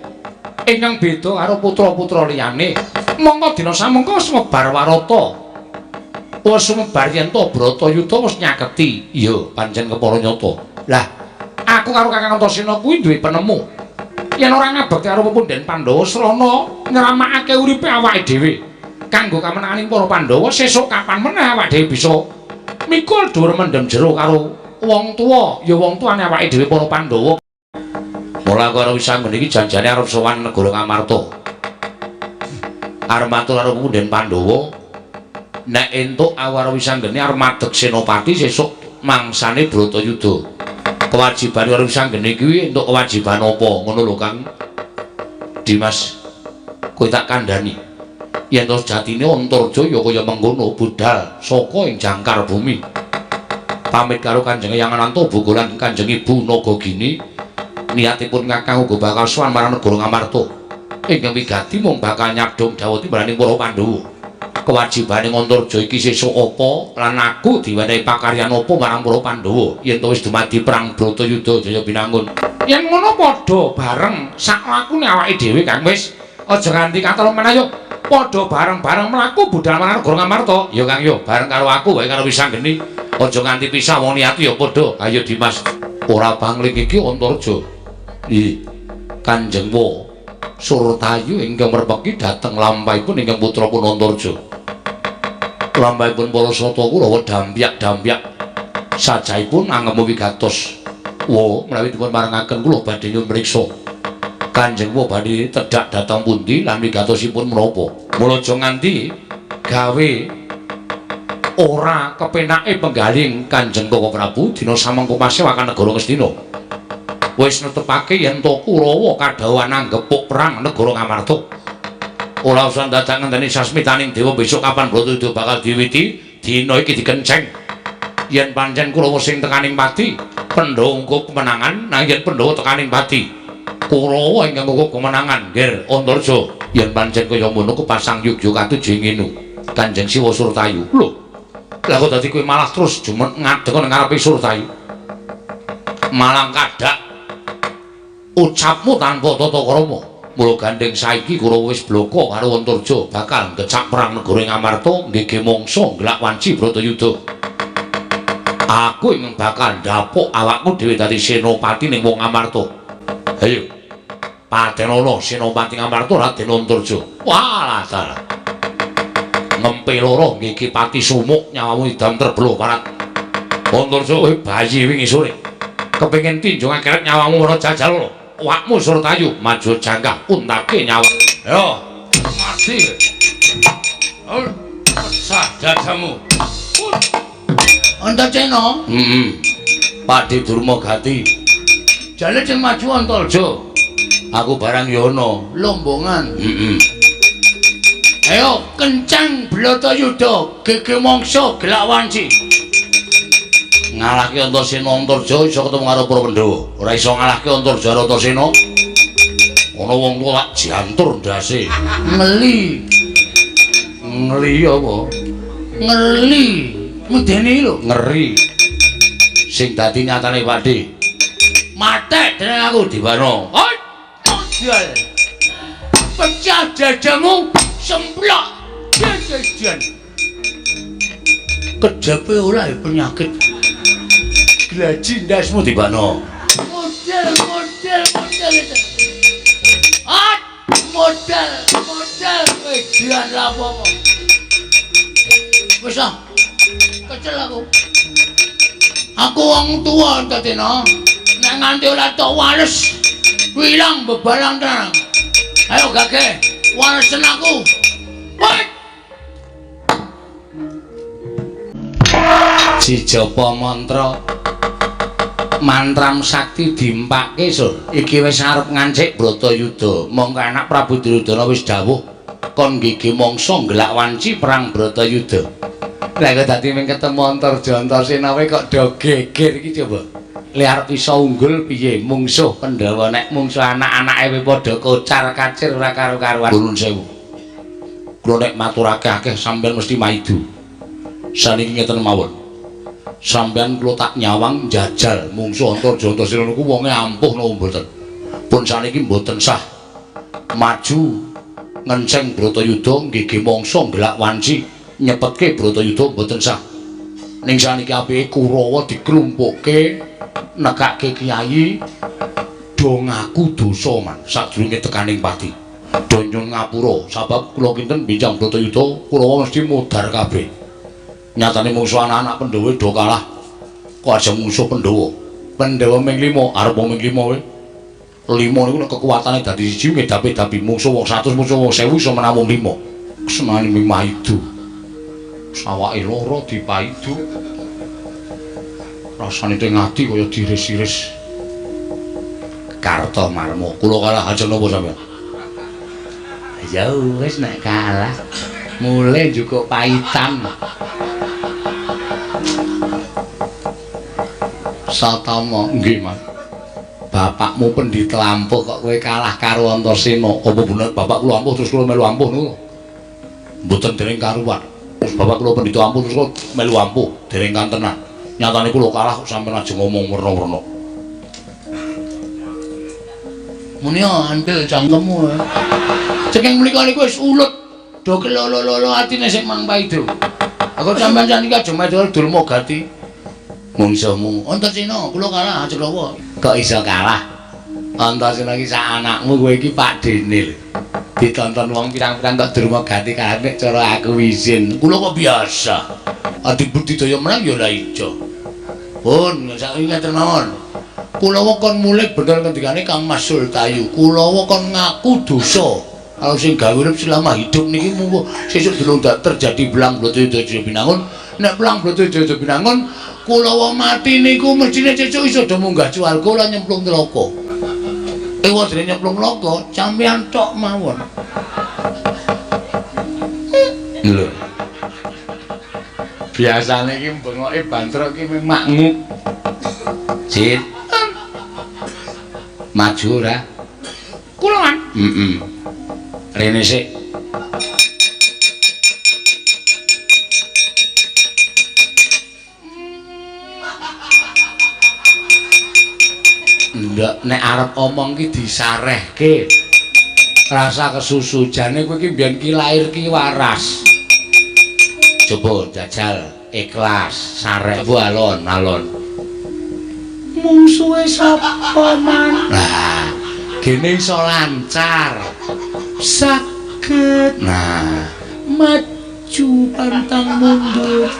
Ingkang beda karo putra-putra liyane. Mongko dina samengko sumebar warata. Wis sumebar yen to Bratayuda wis nyaketi. Iya, pancen kepara nyata. Lah, aku karo Kakang Antasena kuwi duwe penemu. Yen ora ngabekti karo pepundhen Pandhawa srana nyramakake uripe awake dhewe. Kanggo kamenanganing para Pandhawa sesuk kapan meneh awake dhewe bisa mikul dhuwur mendem jero karo wong tuwa ya wong tuane awake dhewe para Pandhawa. Mula karo Wisanggeni iki janjane arep sowan negara Ngamarta. Arep matur karo Punden Pandhawa nek entuk awara Wisanggeni arep madeg Senopati sesuk mangsane Bratayuda. Kewajiban karo Wisanggeni kuwi entuk kewajiban apa ngono lho Kang Dimas. Kowe tak kandhani yen to jatine Antarja ya kaya mengkono budal saka ing jangkar bumi. Pamit karo Kanjeng Hyang Anantaboga lan Kanjeng Ibu Nagagini niatipun Kakang uga bakal sowan marang negara Ngamarta. Ingkang wigati mung bakal nyadhong dawuh timbaning para Pandhawa. Kewajibane Antarja iki sesuk apa lan aku diwenehi pakaryan apa marang para Pandhawa yen to wis dumadi perang Bratayuda Jaya Binangun. Yen ngono padha bareng sak lakune awake dhewe Kang wis aja nganti katon meneh yo padha bareng-bareng mlaku budal marang negara Ngamarta. Ya Kang yo bareng karo aku wae karo Wisanggeni. Aja nganti pisah wong niat ya padha. Ayo Dimas. Ora pangling iki Antarja. Kanjeng Wa Suratayu ingkang merpeki dhateng lampahipun ingkang putrapun Antarja. Lampahipun para sata Kurawa dampyak-dampyak sajaipun angemu wigatos. Wa menawi dipun marangaken kula badhe nyuwun mriksa. Kanjeng Wa badhe tedhak dhateng pundi lan wigatosipun menapa? Mula aja nganti gawe ora kepenake penggaling Kanjeng Koko Prabu dina samengko pasewakan negara Ngastina. Wis netepake yen to Kurawa kadhawuhan anggepuk perang negara Ngamarta. Ora usah dadak ngenteni sasmitaning dewa besok kapan Bratayuda bakal diwiwiti, dina iki dikenceng. Yen pancen Kurawa sing tekaning pati, Pandhawa engko kemenangan, nang yen Pandhawa tekaning pati, Kurawa ingkang engko kemenangan. Nggih, Antarja, yen pancen kaya ngono kepasang yugya katujuh ngene. Kanjeng Siwa Suratayu. Lho, lha kok dadi kowe malah terus jumen ngadeg nang ngarepe Suratayu. Malang kadhak ucapmu tanpa tata krama. Mula gandeng saiki Kurawa wis bloko karo Antarja bakal ngecak perang negara Ngamarta nggege mangsa nglak wanci Bratayuda. Aku ing bakal ndapuk awakmu dhewe dadi senopati ning wong Ngamarta. Ayo. Patenana senopati Ngamarta Raden Antarja. Walah dalah. Ngempe loro nggege pati sumuk nyawamu idam terbelo parat. Antarja kowe bayi wingi sore. Kepengin tinjung akeret nyawamu ora jajal lho. Wakmu Suratayu maju jangkah untake nyawa. Yo, mati. Pecah dadamu. Antarjana? Padi Durmagati. Jane sing maju Antarja. Aku barang yono lombongan. Ayo kencang Bratayuda gege mangsa gelak wanci. Ngalahke Antasena Antarja iso ketemu karo para Pandhawa. Ora iso ngalahke Antarja karo Antasena. Ana wong tuwa tak jantur ndase. Ngeli. Ngeli apa? Ngeli. Medeni lho. Ngeri. Sing dadi nyatane Pakde. Matek dening aku Diwana. Hoi. Modal. Pecah dadamu semplok. Jajan. Kejape ora penyakit. Glaji ndasmu Diwana. Model itu. Model median lapopo. Wis ah. Kecel aku. Aku wong tuwa Antarjana. Nek nganti ora tok wales, wilang bebalang tenan. Ayo gage, walesen aku. Woi. Jijapa mantra. Mantram sakti dimpake Sur. Iki wis arep ngancik Bratayuda. Mongko anak Prabu Duryudana wis dawuh kon gigi mangsa nglak wanci perang Bratayuda. Lah kok dadi mung ketemu Antarja Antarsena kok do geger iki coba. Le arep iso unggul piye mungsuh Pandhawa nek mungsuh anak-anake padha kocar-kacir ora karo-karuan. Nuwun sewu. Kula nek maturake akeh sampeyan mesti maidu. Saniki ngeten mawon. Sampeyan kula tak nyawang njajal mungsuh Antarja Antarsena niku wonge ampuh napa mboten. Pun saniki mboten sah. Maju ngenceng Bratayuda nggih mangsa nglak wanci nyepetke Bratayuda mboten sah. Ning saniki apike Kurawa diklumpukke nekake kiai do ngaku dosa man sadurunge tekaning pati. Do nyuwun ngapura sebab kula kinten benjang Bratayuda Kurawa mesti mudhar kabeh. Nyatane mungsuh anak-anak Pandhawa do kalah. kok aja musuh Pandhawa. Pandhawa ming 5, arep ming 5 kowe. 5 niku nek kekuatane dadi siji ngedapi-dapi musuh wong 100 musuh wong 1000 iso menamung 5. Kesenane ming maidu. Sawake loro dipaidu. Rasane teng ati kaya diiris-iris. Karta marmo. Kula kalah ajeng napa sampeyan? Ya wis nek kalah. Mulai juga paitan. Satama nggih, Mas. Bapakmu pendhita ampuh kok kowe kalah karo Antasena. Apa bener bapak kula ampuh terus kula melu ampuh niku? Mboten dereng karuan. Terus bapak kula pendhita ampuh terus kula melu ampuh, dereng kantenan. Nyatane kula kalah kok sampeyan aja ngomong werna-werna. Muni andel cangkemmu. Cengeng mriko niku wis ulut. Do kelolo-lolo atine sing Mang Paido. Aku sampeyan saniki aja medhol dul mogati. Mungsuhmu Antasena kula kalah aja lawa. Kok iso kalah? Antasena iki sak anakmu kowe iki Pakdene lho. Ditonton wong pirang-pirang kok durma ganti kalah nek cara aku izin. Kula kok biasa. Adi budidaya menang ya ora ijo. Pun saiki ngaten mawon. Kulawa kon mulih bener ngendikane Kang Mas Sultayu. Kulawa kon ngaku dosa. Kalau sing gawe urip selama hidup niki munggo sesuk durung terjadi belang bloto-bloto binangun. Nek belang bloto-bloto binangun kulawa mati niku mestine sesuk iso do munggah cual kula nyemplung neraka. Wadene nyemplung neraka sampeyan tok mawon. Lho. Biasane iki bengoke bantruk iki mung maknguk. Sit. Maju ora? Kula kan? Rene sik. Ndak nek arep omong ki disarehke. Rasa kesusu jane kowe ki mbiyen ki lair ki waras. Coba jajal ikhlas sareh bu alon-alon. Mungsuhe sapa man? Nah, gene iso lancar. Saged. Nah, maju pantang mundur.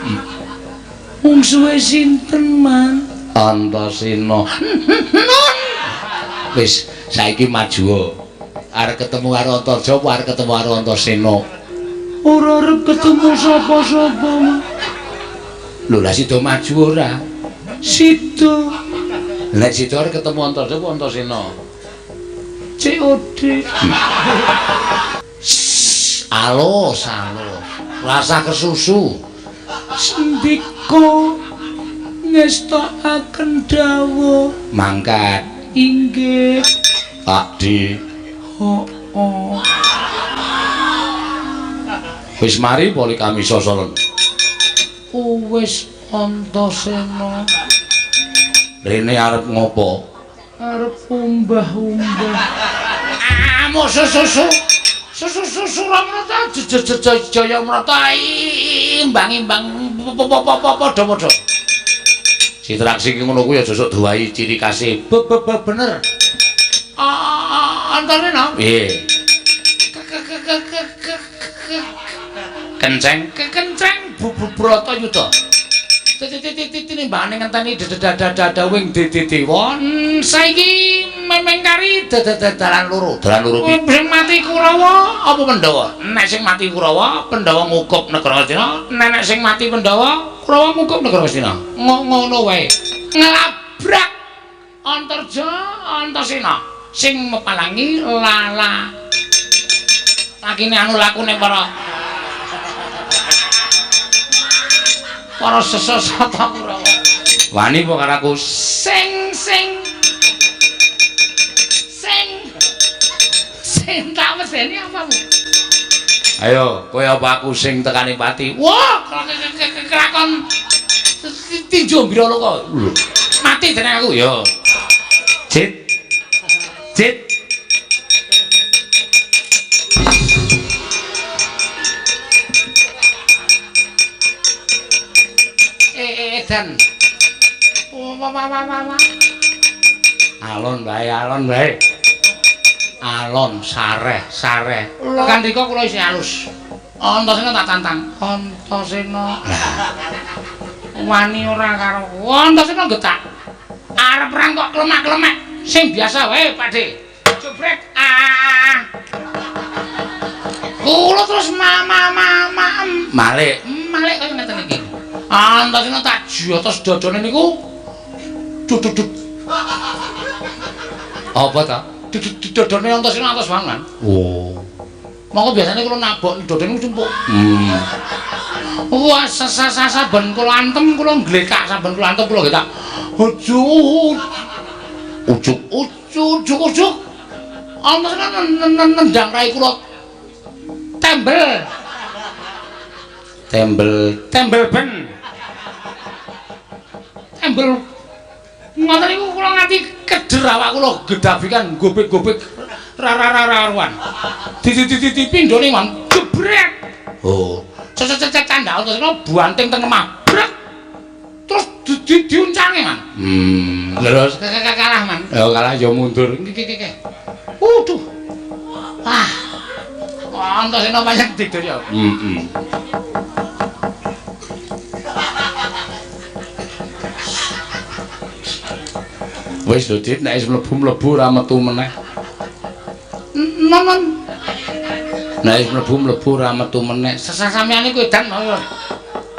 Mungsuhe sinten man? Antasena. Wis saiki maju. Arep ketemu karo Antarja apa arep ketemu karo Antasena? Ora arep ketemu sapa-sapa. Lho lah sida maju ora? Sida. Nek sida arep ketemu Antarja apa Antasena? COD. Alus. Rasa kesusu. Sendika ngestokaken dawuh. Mangkat. Inggih. Pakdi. Oh. Wis mari Polikami Sasaran. Wis Antasena. Rene arep ngopo? Arep umbah-umbah. Susu. Susu ramrata jaya mrata imbang-imbang padha-padha. Sitraksi ki ngono kuwi aja sok duwahi ciri khase. Bener. Antasena. Piye? Kenceng Brata Yuda. Tinimbangane ngenteni dadawing Dewa. Saiki mengkari dalan loro. Sing mati Kurawa apa Pandhawa? Nek sing mati Kurawa, Pandhawa ngukup negara Hastina. Nek sing mati Pandhawa, Kurawa ngukup negara Hastina. Ngono wae. Ngelabrak Antarja Antasena. Sing mepalangi lala. Lakine anu lakune para sesosata Kurawa. Wani apa karo aku? Sing tak meseni apamu? Ayo, kowe apa aku sing tekani pati? Wah, kelakon tinju mbira kok. Mati dening aku ya. Jit. Dan alon bae. Alon sareh. Kan rika kula isih alus. Antasena tak tantang. Antasena. Wani ora karo. Antasena getak. Arep perang kok klemak-klemek. Sing biasa wae, Pakde. Jebrek. Kula terus Malik kaya ngeten iki. Antasena tak jotos dodone niku. Dudut. Apa ta? Dodone Antasena atos banget. Oh. Monggo biasane kula nabok dodone cumpuk. Wah, saben kula antem kula nglekak saben kula antem kula getak. Ujuk. Antasena nendang rai kula tembel ben. Tembel ngoten niku kula nganti keder awak kula gedabikan gobek-gobek rara-raruan. Dipindhone man jebrek. Oh, cecek candhal terus buanting teng lemah. Brek. Terus diuncange man. Terus kalah man. Ya kalah ya mundur. Iki. Waduh. Antasena pancen tidur ya. Wis lho Dit, nek wis mlebu ora metu meneh. Non. Nek wis mlebu ora metu meneh. Sampeyan iku edan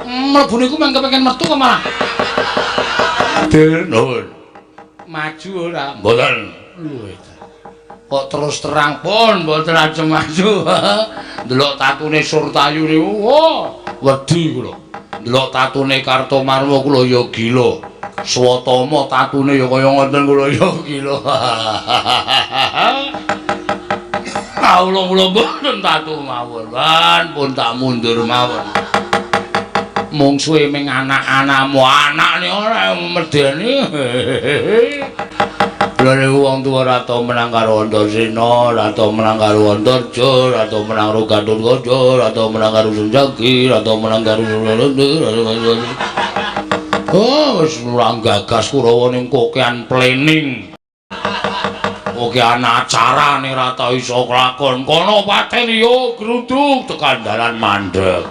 mlebu niku mung kepengin metu kok malah. Nuwun. Maju ora? Mboten. Kok terus terang pun mboten ajeng maju. Delok tatune Surtayu niku, wedi kula. Delok tatune Kartomarma kula ya gila. Swatama tatune ya kaya ngoten kula ya gila. Kawula mboten tatu mawon, pun tak mundur mawon. Mung suwe ming anak-anakmu, anakne ora medeni. Lha wong tuwa ora tau menang karo Antasena, ora tau menang karo Antarja, ora tau menang karo Gatotkaca, ora tau menang karo Sunjagi, ora tau menang karo Oh, wis nurang gagas Kurawa ning kokean plening. Kokean acarane ora tau iso kelakon. Kono pateni yo gruduk tekan dalan mandeg.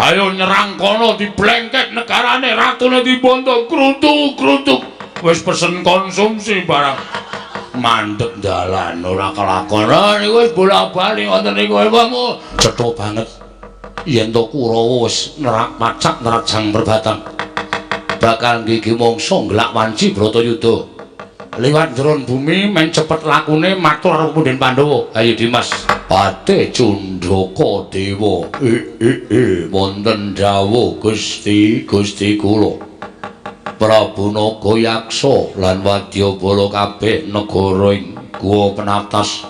Ayo nyerang kono diblengket negarane ratune dibondo gruduk. Wis pesen konsumsi barang mandeg dalan ora kelakon. Niku wis bola-bali wonten niku wong cetha banget. Yen to Kurawa wis nerak macak nerajang perbatang. Bakal gigi mangsa nglak wanci Bratayuda. Liwat jeron bumi men cepet lakune matur karo Punden Pandhawa. Ayo Dimas. Pate Cundaka Dewa. Wonten dawuh Gusti kula. Prabu Nagayaksa lan Wadyabala kabeh negara ing Guwa Penatas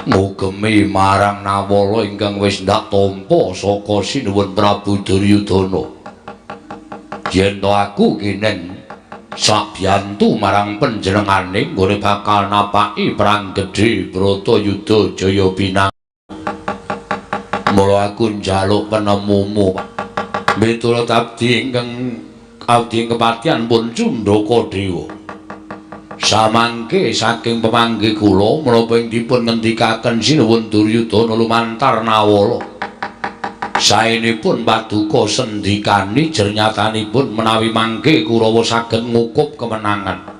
ngugemi marang Nawala ingkang wis ndak tampa saka sinuwun Prabu Duryudana. Yen to aku kinen sak biyantu marang panjenengane nggone bakal napaki perang gedhe Bratayuda Jaya Pinang. Mula aku njaluk penemumu miturut abdi kepatihan pun Cundaka Dewa. Samangke saking pemanggi kula menapa ing dipun ngendikaken sinuwun Duryudana lumantar Nawala. Saenipun Paduka sendikani jernyatanipun menawi mangke Kurawa saged ngukup kemenangan.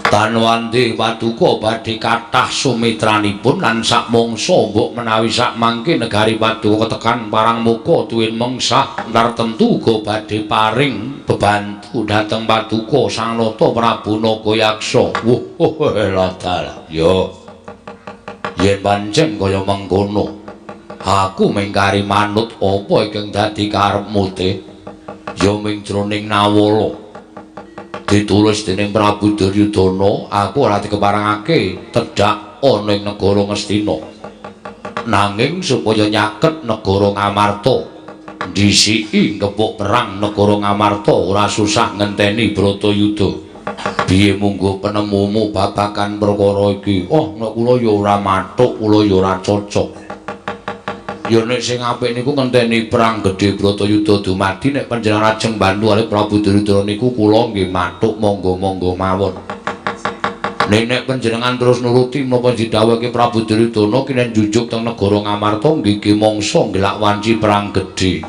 Tanwandi Paduka badhe kathah sumitranipun lan sak mangsa mbok menawi sak mangke negari Paduka tekan parang muka tuwin mengsah tartemtu uga badhe paring bebantu dhateng Paduka Sang Nata Prabu Nagayaksa. Ladal. Yo. Yen pancen kaya mengkono, aku mengkari manut apa ingkang dadi karepmu te? Ya ming jroning Nawala. Ditulis dening Prabu Duryudana, aku ora dikeparengake tedhak ana ing negara Ngastina. Nanging supaya nyaket negara Ngamarta, ndhisiki ngepuk perang negara Ngamarta ora susah ngenteni Bratayuda. Piye munggo penemumu babagan perkara iki? Nek kula ya ora mathuk, kula ya ora cocok. Ya nek sing apik niku ngenteni perang gedhe Bratayuda dumadi nek panjenengan ajeng bantu kalih Prabu Duryudana niku kula nggih mathuk monggo-monggo mawon. Nek panjenengan terus nuruti menapa didhawuhake Prabu Duryudana kinen jujuk teng negara Ngamarta nggih mangsa ngelak wanci perang gedhe.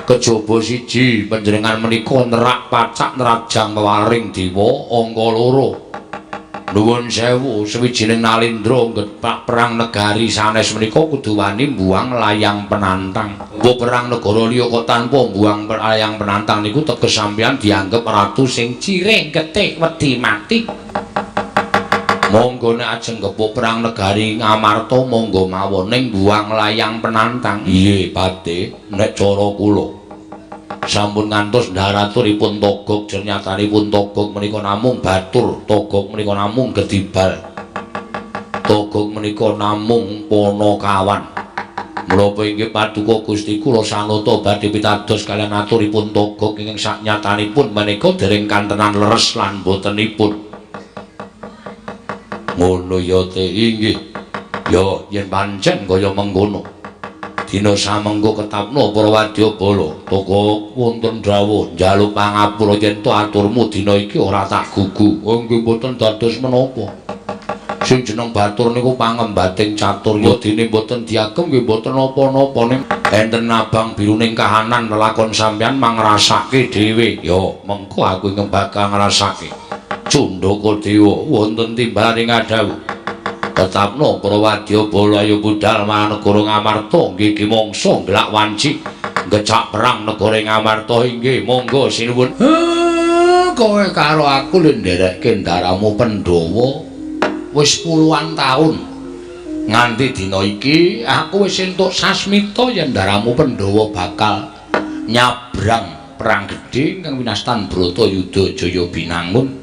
Kejaba siji panjenengan menika nerak pacak nerajang waring dewa angka 2. Nuwun sewu sawijining nalindra nggepak perang negari sanes menika kudu wani mbuang layang penantang. Mbok perang negara liya kok tanpa mbuang layang penantang niku teges sampeyan dianggep ratu sing cireh ketik wedi mati. Monggo nek ajeng gepuk perang negari Ngamarta monggo mawon ning mbuang layang penantang. Iye Pate, nek cara kula sampun ngantos ndaraturipun Togog jenyatanipun Togog menika namung batur, Togog menika namung gedibal. Togog menika namung Panakawan. Menapa inggih paduka Gusti kula sanata badhe pitados kaliyan aturipun Togog ingkang saknyatanipun menika dereng kantenan leres lan botenipun. Ngono ya te inggih. Ya yen pancen kaya mengkono. Dina samengko ketapna para wadyabala, Togog wonten dawuh njaluk pangapura yen to aturmu dina iki ora tak gugu. Oh nggih mboten dados menapa. Sing jeneng batur niku pangembating catur ya dene mboten diagem nggih mboten napa-napa ning enten abang biruning kahanan lelakon sampeyan mangrasake dhewe. Ya mengko aku ing bakal ngrasake. Cundaka Dewa wonten timbaling adhawu. Tetapno para wadyabala ayo budal marang negara Ngamarta nggih ki mangsa nglak wanci ngecak perang negara Ngamarta inggih monggo sinuwun. Kowe karo aku lho nderekke ndaramu Pandhawa wis puluhan taun. Nganti dina iki aku wis entuk sasmita yen ndaramu Pandhawa bakal nyabrang perang gedhe kang winastan Bratayuda Jaya Binangun.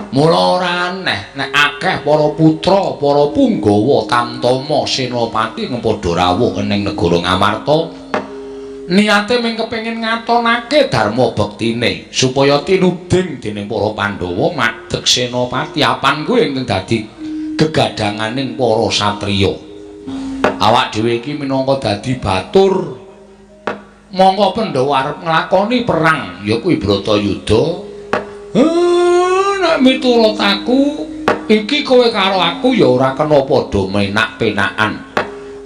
Mula ora aneh nek akeh para putra, para punggawa Tamtama Senapati ngepadha rawuh ning negara Ngamarta niate mung kepengin ngatonake dharma bektine supaya tinuding dening para Pandhawa madheg Senapati apan kuwi ingkang dadi gegadhanganing para satriya. Awak dhewe iki minangka dadi batur mongko Pandhawa arep nglakoni perang ya kuwi Bratayuda. Nek miturut aku iki kowe karo aku ya ora kena padha menak-penakan.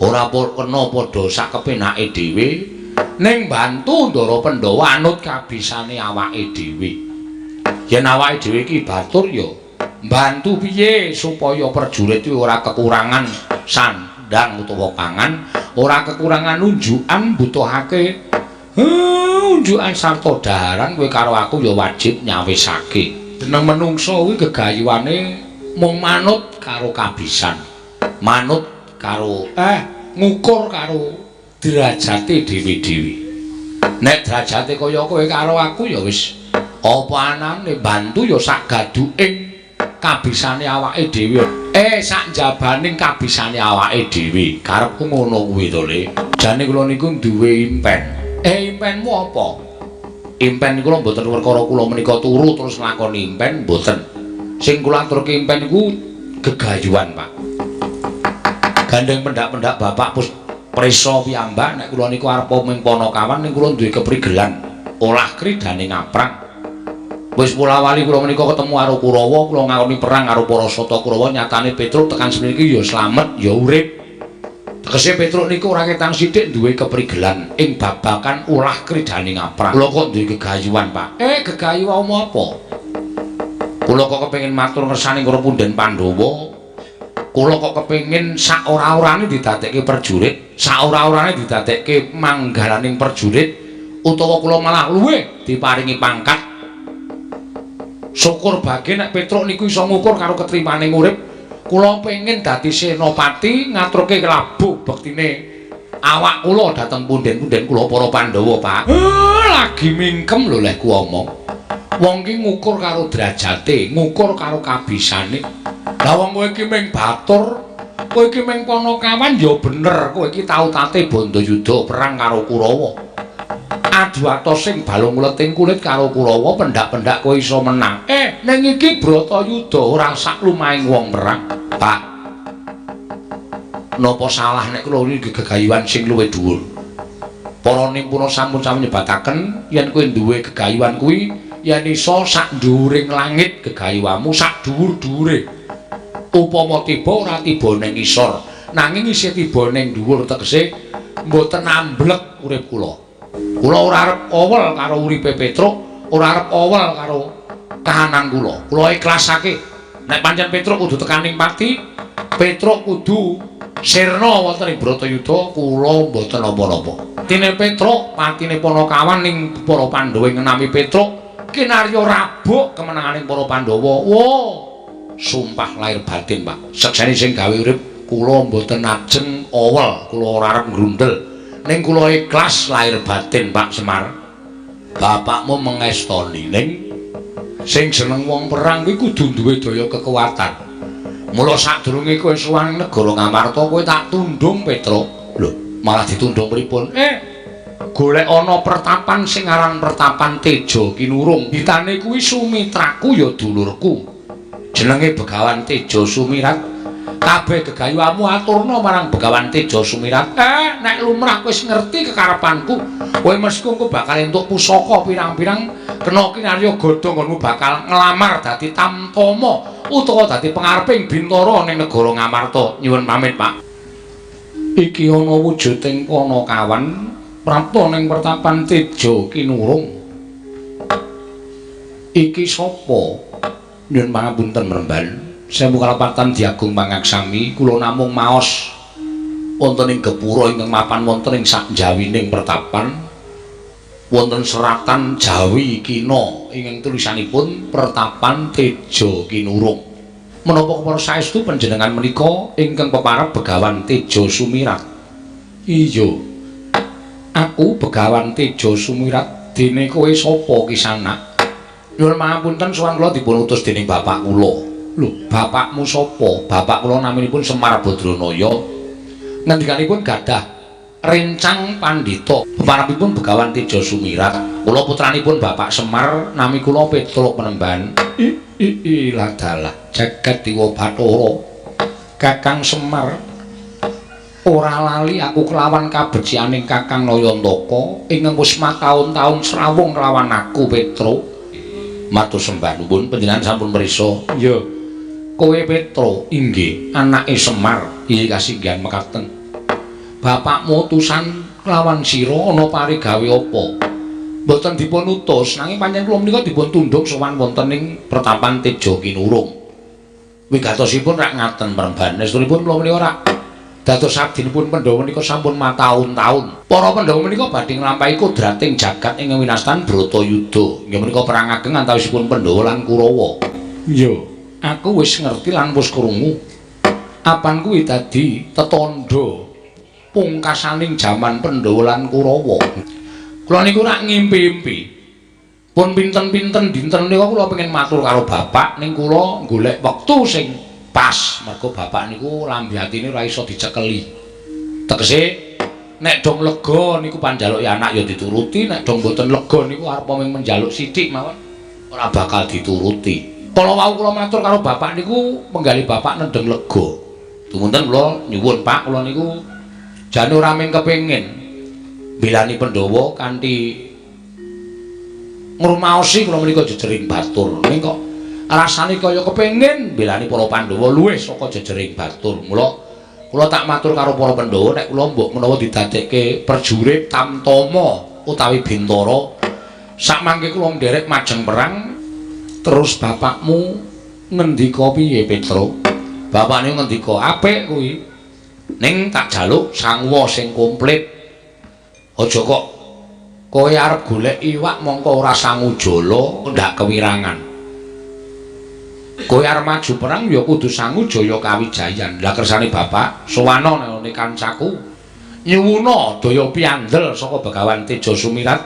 Ora kena padha sak kepenake dhewe ning bantu Ndara Pandhawa anut kabisane awake dhewe. Yen awake dhewe iki batur ya mbantu piye supaya prajurit iki ora kekurangan sandang utawa pangan, ora kekurangan unjukan mbutuhake unjukan sarta daharan kowe karo aku ya wajib nyawisake. Jeneng menungsa kuwi gegayuhane mung manut karo kabisan. Manut karo ngukur karo derajate dhewe-dhewe. Nek derajate kaya kowe karo aku ya wis apa anane bantu ya sak gaduking kabisane awake dhewe. Sak jabaning kabisane awake dhewe. Karepku ngono kuwi to, Le. Jane kula niku duwe impen. Impenmu apa? Impen kula mboten perkara kula menika turu terus nglakoni impen mboten. Sing kula aturke impen niku gegayuhan, Pak. Gandeng pendak-pendak Bapak Prisa piyambak nek kula niku arep ming Panakawan ning kula duwe keprigelan olah kridane ngaprang. Wis mula-wali kula menika ketemu karo Kurawa, kula ngakoni perang karo para Sata Kurawa, nyatane Petruk tekan semriki ya slamet ya urip. Tegese Petruk niku ora ketang sithik duwe keprigelan ing babagan ulah kridane ngaprang. Kula kok duwe gegayuhan, Pak. Gegayuhan apa? Kula kok kepengin matur ngersani karo Punden Pandhawa. Kula kok kepengin sak ora-orane didadekke prajurit, sak ora-orane didadekke manggalaning prajurit utawa kula malah luwih diparingi pangkat. Syukur bagi nek Petruk niku iso ngukur karo ketrimaning urip. Kula pengin dadi senopati ngaturke kelabuh bektine awak kula dhateng punden-punden kula para Pandhawa, Pak. Lagi mingkem lho leh ku omong. Wong ki ngukur karo derajate, ngukur karo kabisane. Lah wong kowe iki ming batur, kowe iki ming Panakawan ya bener, kowe iki tau tate Bandayuda perang karo Kurawa. Adu atos sing balung leting kulit karo Kurawa pendak-pendak kowe iso menang. Ning iki Bratayuda ora sak lumahing wong perang. Pak, napa salah nek kula iki gegayuhan sing luwih dhuwur? Para nimpuna sampun sami nyebataken yen kowe duwe gegayuhan kuwi yen iso sak dhuwuring langit gegayuhanmu sak dhuwur-dhuwure. Upama tiba ora tiba ning isor, nanging isih tiba ning dhuwur tegese mboten amblek urip kula. Kula ora arep owel karo uripe Petruk, ora arep owel karo kahanan kula. Kula ikhlasake. Nek pancen Petruk kudu tekaning pati, Petruk kudu sirna wonten ing Bratayuda, kula mboten napa-napa. Dene Petruk patine Panakawan ning para Pandhawa ngenami Petruk, kinarya rabuk kemenanganing para Pandhawa. Wo, sumpah lahir batin, Pak. Sekseni sing gawe urip kula mboten ajeng owel, kula ora arep ngrundel. Ning kula ikhlas lahir batin, Pak Semar. Bapakmu mengestoni ning sing jeneng wong perang kuwi kudu duwe daya kekuatan. Mula sadurunge kowe sowan negara Ngamarta kowe tak tundung Petruk. Lho, malah ditundung pripun? Golek ana pertapan sing aran Pertapan Teja Kinurung. Ditane kuwi sumitraku ya dulurku. Jenenge Begawan Teja Sumirat. Kabeh gegayuhmu aturna marang Begawan Teja Sumirat. Nek lumrah kowe wis ngerti kekarepanku, kowe mesti engko bakal entuk pusaka pirang-pirang kena kinarya godhong nggonmu bakal nglamar dadi tamtama utawa dadi pangareping Bintara ning negara Ngamarta. Nyuwun pamit, Pak. Iki ana wujuding Panakawan prapta ning Pertapan Teja Kinurung. Iki sapa? Nyuwun pangapunten Mremban. Sewu kalepatan Diagung Pangaksami, kula namung maos wonten ing gapura ingkang mapan wonten ing sakjawining pertapan wonten seratan Jawi Kina ingkang tulisanipun Pertapan Teja Kinurung. Menapa kepara saestu panjenengan menika ingkang peparab Begawan Teja Sumirat? Iya. Aku Begawan Teja Sumirat. Dene kowe sapa Kisanak? Nyuwun pangapunten sowan kula dipun utus dening bapak kula. Lho, bapakmu sapa? Bapak kula naminipun Semar Badranaya. Ngendikanipun gadah rencang pandhita. Peparabipun Begawan Teja Sumirat. Kula putranipun Bapak Semar, nami kula Petruk Penemban. Lah dalah jagat Dewa Bathara. Kakang Semar ora lali aku kelawan kabecianing Kakang Nayantaka ingkang wis mataun-taun srawung kelawan aku Petruk. Matur sembah nuwun panjenengan sampun prisa. Iya. Kowe Petruk inggih anake Semar. Iya kasinggihan mekaten. Bapakmu utusan kelawan sira ana parigawe apa? Mboten dipun utus nanging pancen kula menika dipun tunduk sowan wonten ing Pertapan Teja Kinurung. Wigatosipun rak ngaten Mremban. Estunipun kula menika rak dados abdinipun Pandhawa menika sampun mataun-taun. Para Pandhawa menika badhe nglampahi kodrating jagat ing winastan Bratayuda. Inggih menika perang ageng antawisipun Pandhawa lan Kurawa. Iya. Aku wis ngerti lan wis krungu. Apan kuwi dadi tetandha pungkasaning jaman Pandhawa lan Kurawa. Kula niku rak ngimpi-impi. Pun pinten-pinten dinten nika kula pengen matur karo bapak ning kula golek wektu sing pas. Mergo bapak niku lambe atine ora iso dicekeli. Tegese nek dong lega niku panjaluki anak ya dituruti, nek dong mboten lega niku arep menjaluk sithik mawon ora bakal dituruti. Kala wau kula matur karo bapak niku menggali bapak nendeng lega. Dumunten kula nyuwun Pak, kula niku jane ora mung kepengin belani Pandhawa kanthi ngrumaosi kula menika jejering batur. Ning kok rasane kaya kepengin belani para Pandhawa luwih saka jejering batur. Mula kula tak matur karo para Pandhawa nek kula mbok menawa didadekke prajurit tamtama utawi Bintara sakmangke kula nderek majeng perang. Terus bapakmu ngendika piye Petruk? Bapakne ngendika apik kuwi. Ning tak jaluk sangwa sing komplit. Aja kok kowe arep golek iwak mongko ora sangu jala ndak kewirangan. Kowe arep maju perang ya kudu sangu jaya kawijayan. Lah kersane bapak sowana nang kancaku nyuwuna daya piandel saka Begawan Teja Sumirat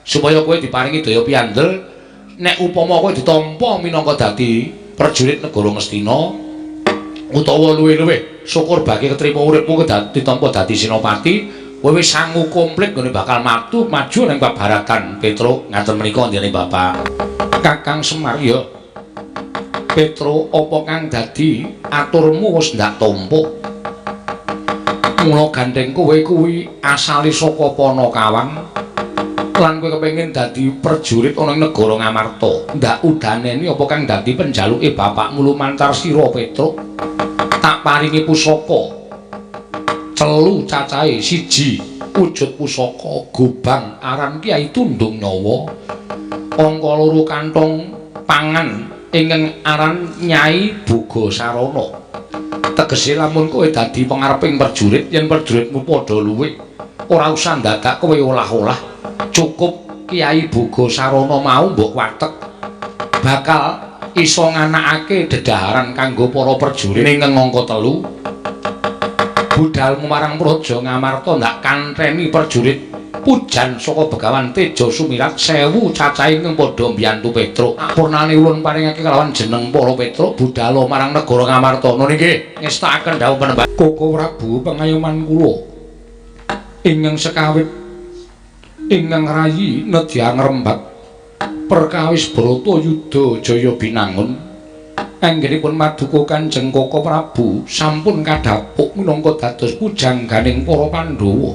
supaya kowe diparingi daya piandel. Nek upama kowe ditampa minangka dadi prajurit negara Ngastina utawa luwih-luwih syukur bagi ketrima uripmu ditampa dadi senopati, kowe wis sangu komplit nggone bakal maju ning babaratan Petruk. Ngaten menika ndene Bapak. Kakang Semar ya. Petruk apa kang dadi aturmu wis ndak tampa. Mula gandeng kowe kuwi asale saka Panakawan. Lan kowe kepengin dadi prajurit ana ing negara Ngamarta. Ndak udaneni apa kang dadi penjaluke bapakmu lumantar sira Petruk. Tak paringi pusaka telu cacahe siji wujud pusaka gobang aran Kyai Tundung Nyawa angka loro kantong pangan ingkang aran Nyai Bogasarana tegese lamun kowe dadi pangareping prajurit yen prajuritmu padha luwih ora usah dadak kowe olah-olah cukup Kyai Bogasarana mau mbok watek bakal iso nganakake dedaharan kanggo para prajurit ingkang angka 3 budhalmu marang Praja Ngamarta ndak kantheni prajurit pujan saka Begawan Teja Sumirat 1000 cacahe ingkang padha mbiyantu Petruk purnane ulun paringake kalawan jeneng para Petruk budhal marang negara Ngamarta nggih ngestakaken dawuh penemban Koko Prabu pengayoman kula ingkang sekawit ingkang rayi nedya ngrembak perkawis Bratayuda jaya binangun anggenipun maduka Kanjeng Koko Prabu sampun kadhapuk minangka dados pujangganing para Pandhawa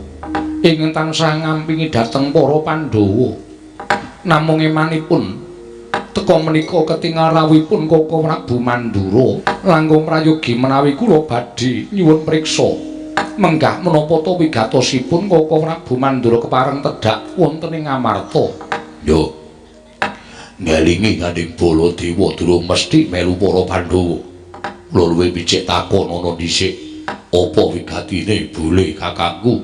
ingkang tansah ngampingi dhateng para Pandhawa namung emanipun teka menika ketingal rawuhipun Koko Prabu Mandura langkung prayogi menawi kula badhe nyuwun priksa menggah menapa ta wigatosipun Koko Prabu Mandura kepareng tedhak wonten ing Ngamarta yo ngelingi Ngandhing Baladewa durung mesti melu para Pandhawa. Kula luwih becik takon ana dhisik, apa wigatine bole kakangku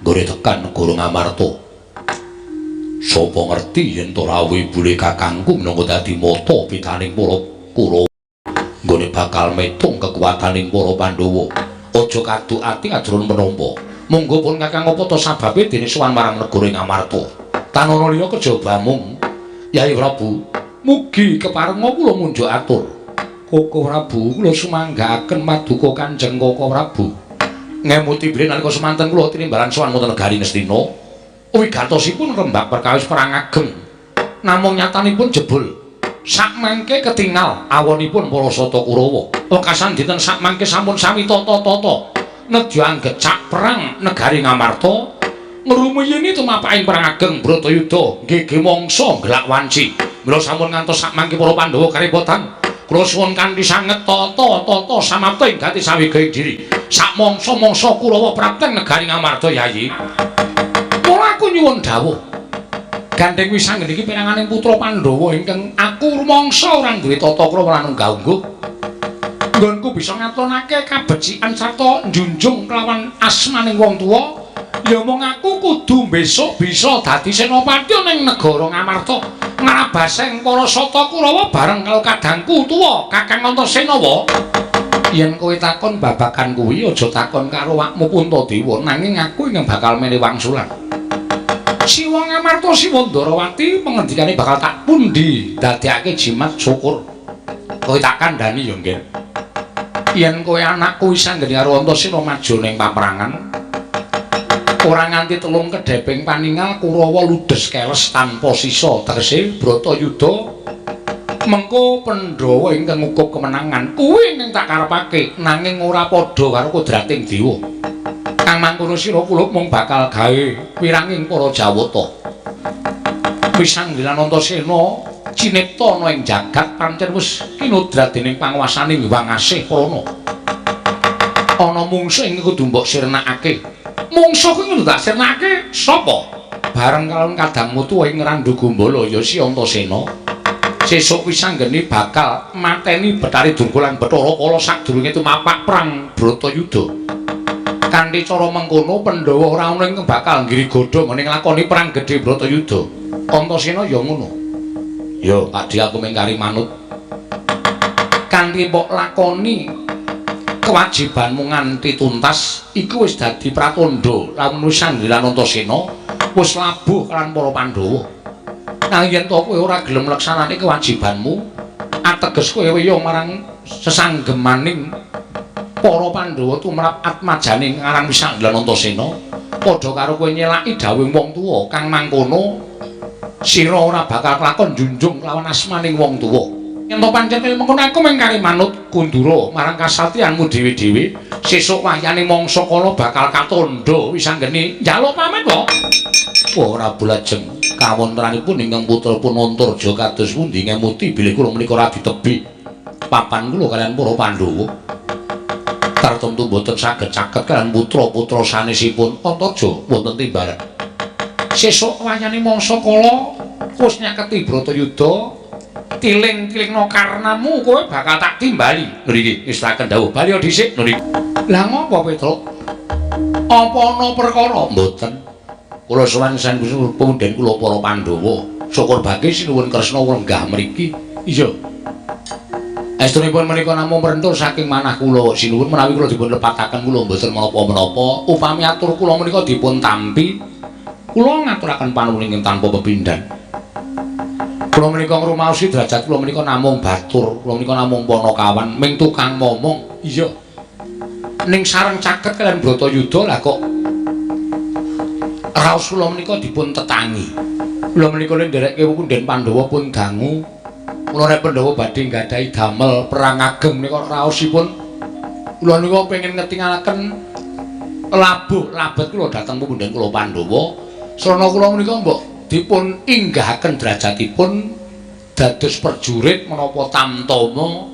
nggone tekan negara Ngamarta. Sapa ngerti yen to rawuh bole kakangku minangka dadi mata pitaning para Kurawa nggone bakal metung kekuwataning para Pandhawa. Aja kaduk ati ajrun menapa. Monggo pun kakang apa to sababe dene sowan marang negara Ngamarta. Tanana liya kejaba mung Yai Prabu, mugi keparenga kula munjuk atur. Koko Prabu, kula sumanggaaken maduka Kanjeng Koko Prabu. Ngemuti bilih nalika semanten kula tinimbalan sowan wonten negari Ngastina, wigatosipun rembak perkawis perang ageng. Namung nyatanipun jebul sakmangke ketingal awonipun para Sata Kurawa. Wekasan dinten sakmangke sampun sami tata-tata nedya anggecak perang negari Ngamarta. Ngrumiyini tumapaking perang ageng Bratayuda nggih mangsa gelak wanci. Mila sampun ngantos sakmangke para Pandhawa karepotan. Kula suwun kanthi sanget tata samapta ing gati sawigaing diri. Sak mangsa-mangsa Kurawa prapteng negari Ngamarta Yayi. Mula aku nyuwun dawuh. Gandeng wisang niki piranganing putra Pandhawa ingkang aku rumangsa ora duwe tata krama lan unggah-ungguh. Nggonku bisa ngatonake kabecikan sarta njunjung kelawan asmaning wong tuwa. Ya mung aku kudu besok bisa dadi senopati ning negara Ngamarta ngrabaseng para Sata Kurawa bareng karo kadangku tuwa Kakang Antasena wa. Yen kowe takon babagan kuwi aja takon karo wakmu Puntadewa nanging aku ingkang bakal menehi wangsulan. Siwa Ngamarta Siwa Ndarawati pengendikane bakal tak pundi dadekake jimat syukur. Kowe tak kandhani ya nggih. Yen kowe anakku wis anggene karo Antasena maju ning paperangan ora nganti telung kedheping paningal Kurawa ludes keles tanpa sisa tegese Bratayuda mengko Pandhawa ingkang ngukup kemenangan kuwi ing tak karepake nanging ora padha karo kodrating dewa kang mangkono sira kula mung bakal gawe wiranging para Jawata Wisanggilan Antasena cinipta ana ing jagat pancen wis kinudrat dening panguwasaning Hyang Asih Prana ana mungsuh ing kudu mbok sirnakake. Mungsuh kuwi kudu tak sirnakake sapa? Bareng karo kadangmu tuwa ing Randu Gombala ya si Antasena. Sesuk wisanggeni bakal mateni Bathari Durga lan Bathara Kala sadurunge tumapak perang Bratayuda. Kanthi cara mengkono Pandhawa ora ana ing bakal nggiri godhong ning nglakoni perang gedhe Bratayuda. Antasena ya ngono. Ya, Pakdi aku mengkari manut. Kanthi mbok lakoni kewajibanmu nganti tuntas iku wis dadi pratandha lamun Wisanggilan Antasena wis labuh kalan para Pandhawa. Nanging yen kowe ora gelem nglaksanani kewajibanmu, ateges kowe weya marang sesanggemaning para Pandhawa tumrap atmajaning aran Wisanggilan Antasena, padha karo kowe nyelaki dawuhing wong tuwa kang mangkono sira ora bakal kelakon junjung lawan asmaning wong tuwa. Yen to pancen mengkono aku mengkari manut kundura marang kasatyanmu dhewe-dhewe, sesuk wayane mangsa kala bakal katandha wisanggeni njaluk pamit kok. Ora bulajeng kawontenanipun ingkang putra pun Antarja kados pundi ing muti bilih kula menika ora ditebih papan kula kaliyan para Pandhawa. tartemtu boten saged caket kalian putra-putra sanesipun Antaja wonten timbalan. Sesuk wayane mangsa kala wis nyaketi Bratayuda tiling-tilingna karnamu kowe bakal tak timbali. Ngriki istirahaken dawuh bali dhisik ngriki. Lah ngopo Petruk? Apa ana perkara? Mboten. Kula sowan sanesipun pundhen kula para Pandhawa. Syukur bagi sinuwun Kresna wenggah mriki. Iya. Estunipun menika namung merentur saking manah kula sinuwun menawi kula dipun lepataken kula mboten menapa-menapa upami atur kula menika dipun tampi kula ngaturaken panuwun tanpa pepindhan. Kula menika ngrumaosi derajat kula menika namung batur, kula menika namung Panakawan, ming tukang momong. Iya. Ning sareng caket kalian Bratayuda lah kok raos kula menika dipun tetangi. Kula menika ndereke pundhen Pandhawa pun dangu. Kula nek Pandhawa badhe nggadahi damel perang ageng menika raosipun kula nika pengin ngetingalaken labuh labet kula dhateng pundhen kula Pandhawa. Srana kula menika mbok dipun inggahaken derajatipun dados prajurit menapa tamtama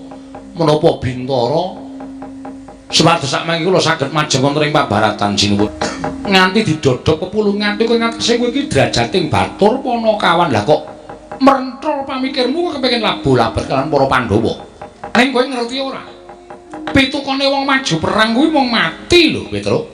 menapa bintara. Supados sakmangke kula saged majeng wonten ing pabaratan sinuwun. Nganti didodhok kepulung nganti kowe ngatese kowe iki drajating batur Panakawan. Lah kok mrentrol pamikirmu kok kepengin labuh labet kalian para Pandhawa. Ning kowe ngerti ora? Pitukane wong maju perang kuwi mung mati lho, Petruk.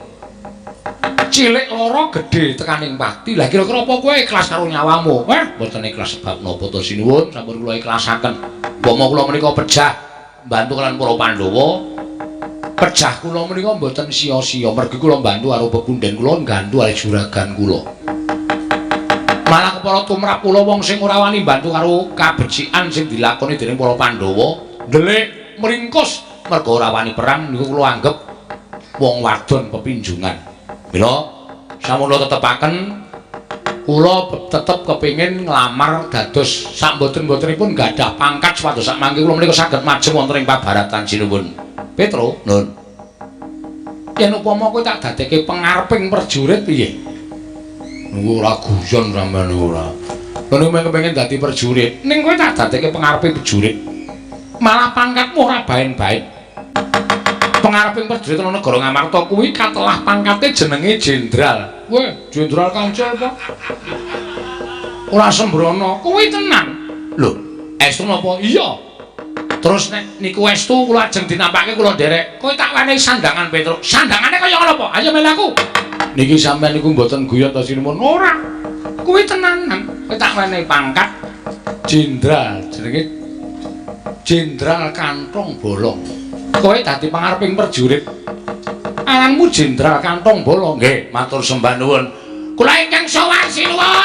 Cilik lara gedhe tekaning pati. Lah kira-kira apa kowe ikhlas karo nyawamu? Mboten ikhlas sebab napa to sinuwun, sampun kula ikhlasaken. Upama kula menika pejah mbantu kalian para Pandhawa, pejah kula menika mboten sia-sia mergi kula mbantu karo pepundhen kula nggantu kali juragan kula. Malah kepara tumrap kula wong sing ora wani mbantu karo kabecikan sing dilakoni dening para Pandhawa, ndelik mringkus merga ora wani perang niku kula anggep wong wadon pepinjungan. Mila sampun tetepaken kula tetep kepingin nglamar dados sak mboten-mbotenipun gadah pangkat supados sak mangke kula menika saged majeng wonten ing pabaratan sinuwun. Petruk, nun. Yen upama kowe tak dadekke pengareping prajurit piye? Ora guyon sampean ora. Kowe mung kepengin dadi prajurit, ning kowe tak dadekke pengareping prajurit. Malah pangkatmu ora baen-baen. Pengareping prajurit ana negara Ngamarta kuwi katelah pangkate jenenge jenderal. Kowe jenderal kancil apa? Ora sembrono, kuwi tenan. Lho, estu napa? Iya. Terus nek niku estu kula ajeng dinampake kula nderek. Kowe tak wenehi sandangan Petruk. Sandangane kaya ngono apa? Ayo melaku. Niki sampean niku mboten guyon to sinuwun. Ora. Kuwi tenanan. Kowe tak wenehi pangkat jenderal, jenenge Jenderal Kantong Bolong. Kowe dadi pangareping prajurit. Aranmu Jenderal Kantong Bolong. Nggih, matur sembah nuwun. Kula ingkang sowan sinuwun.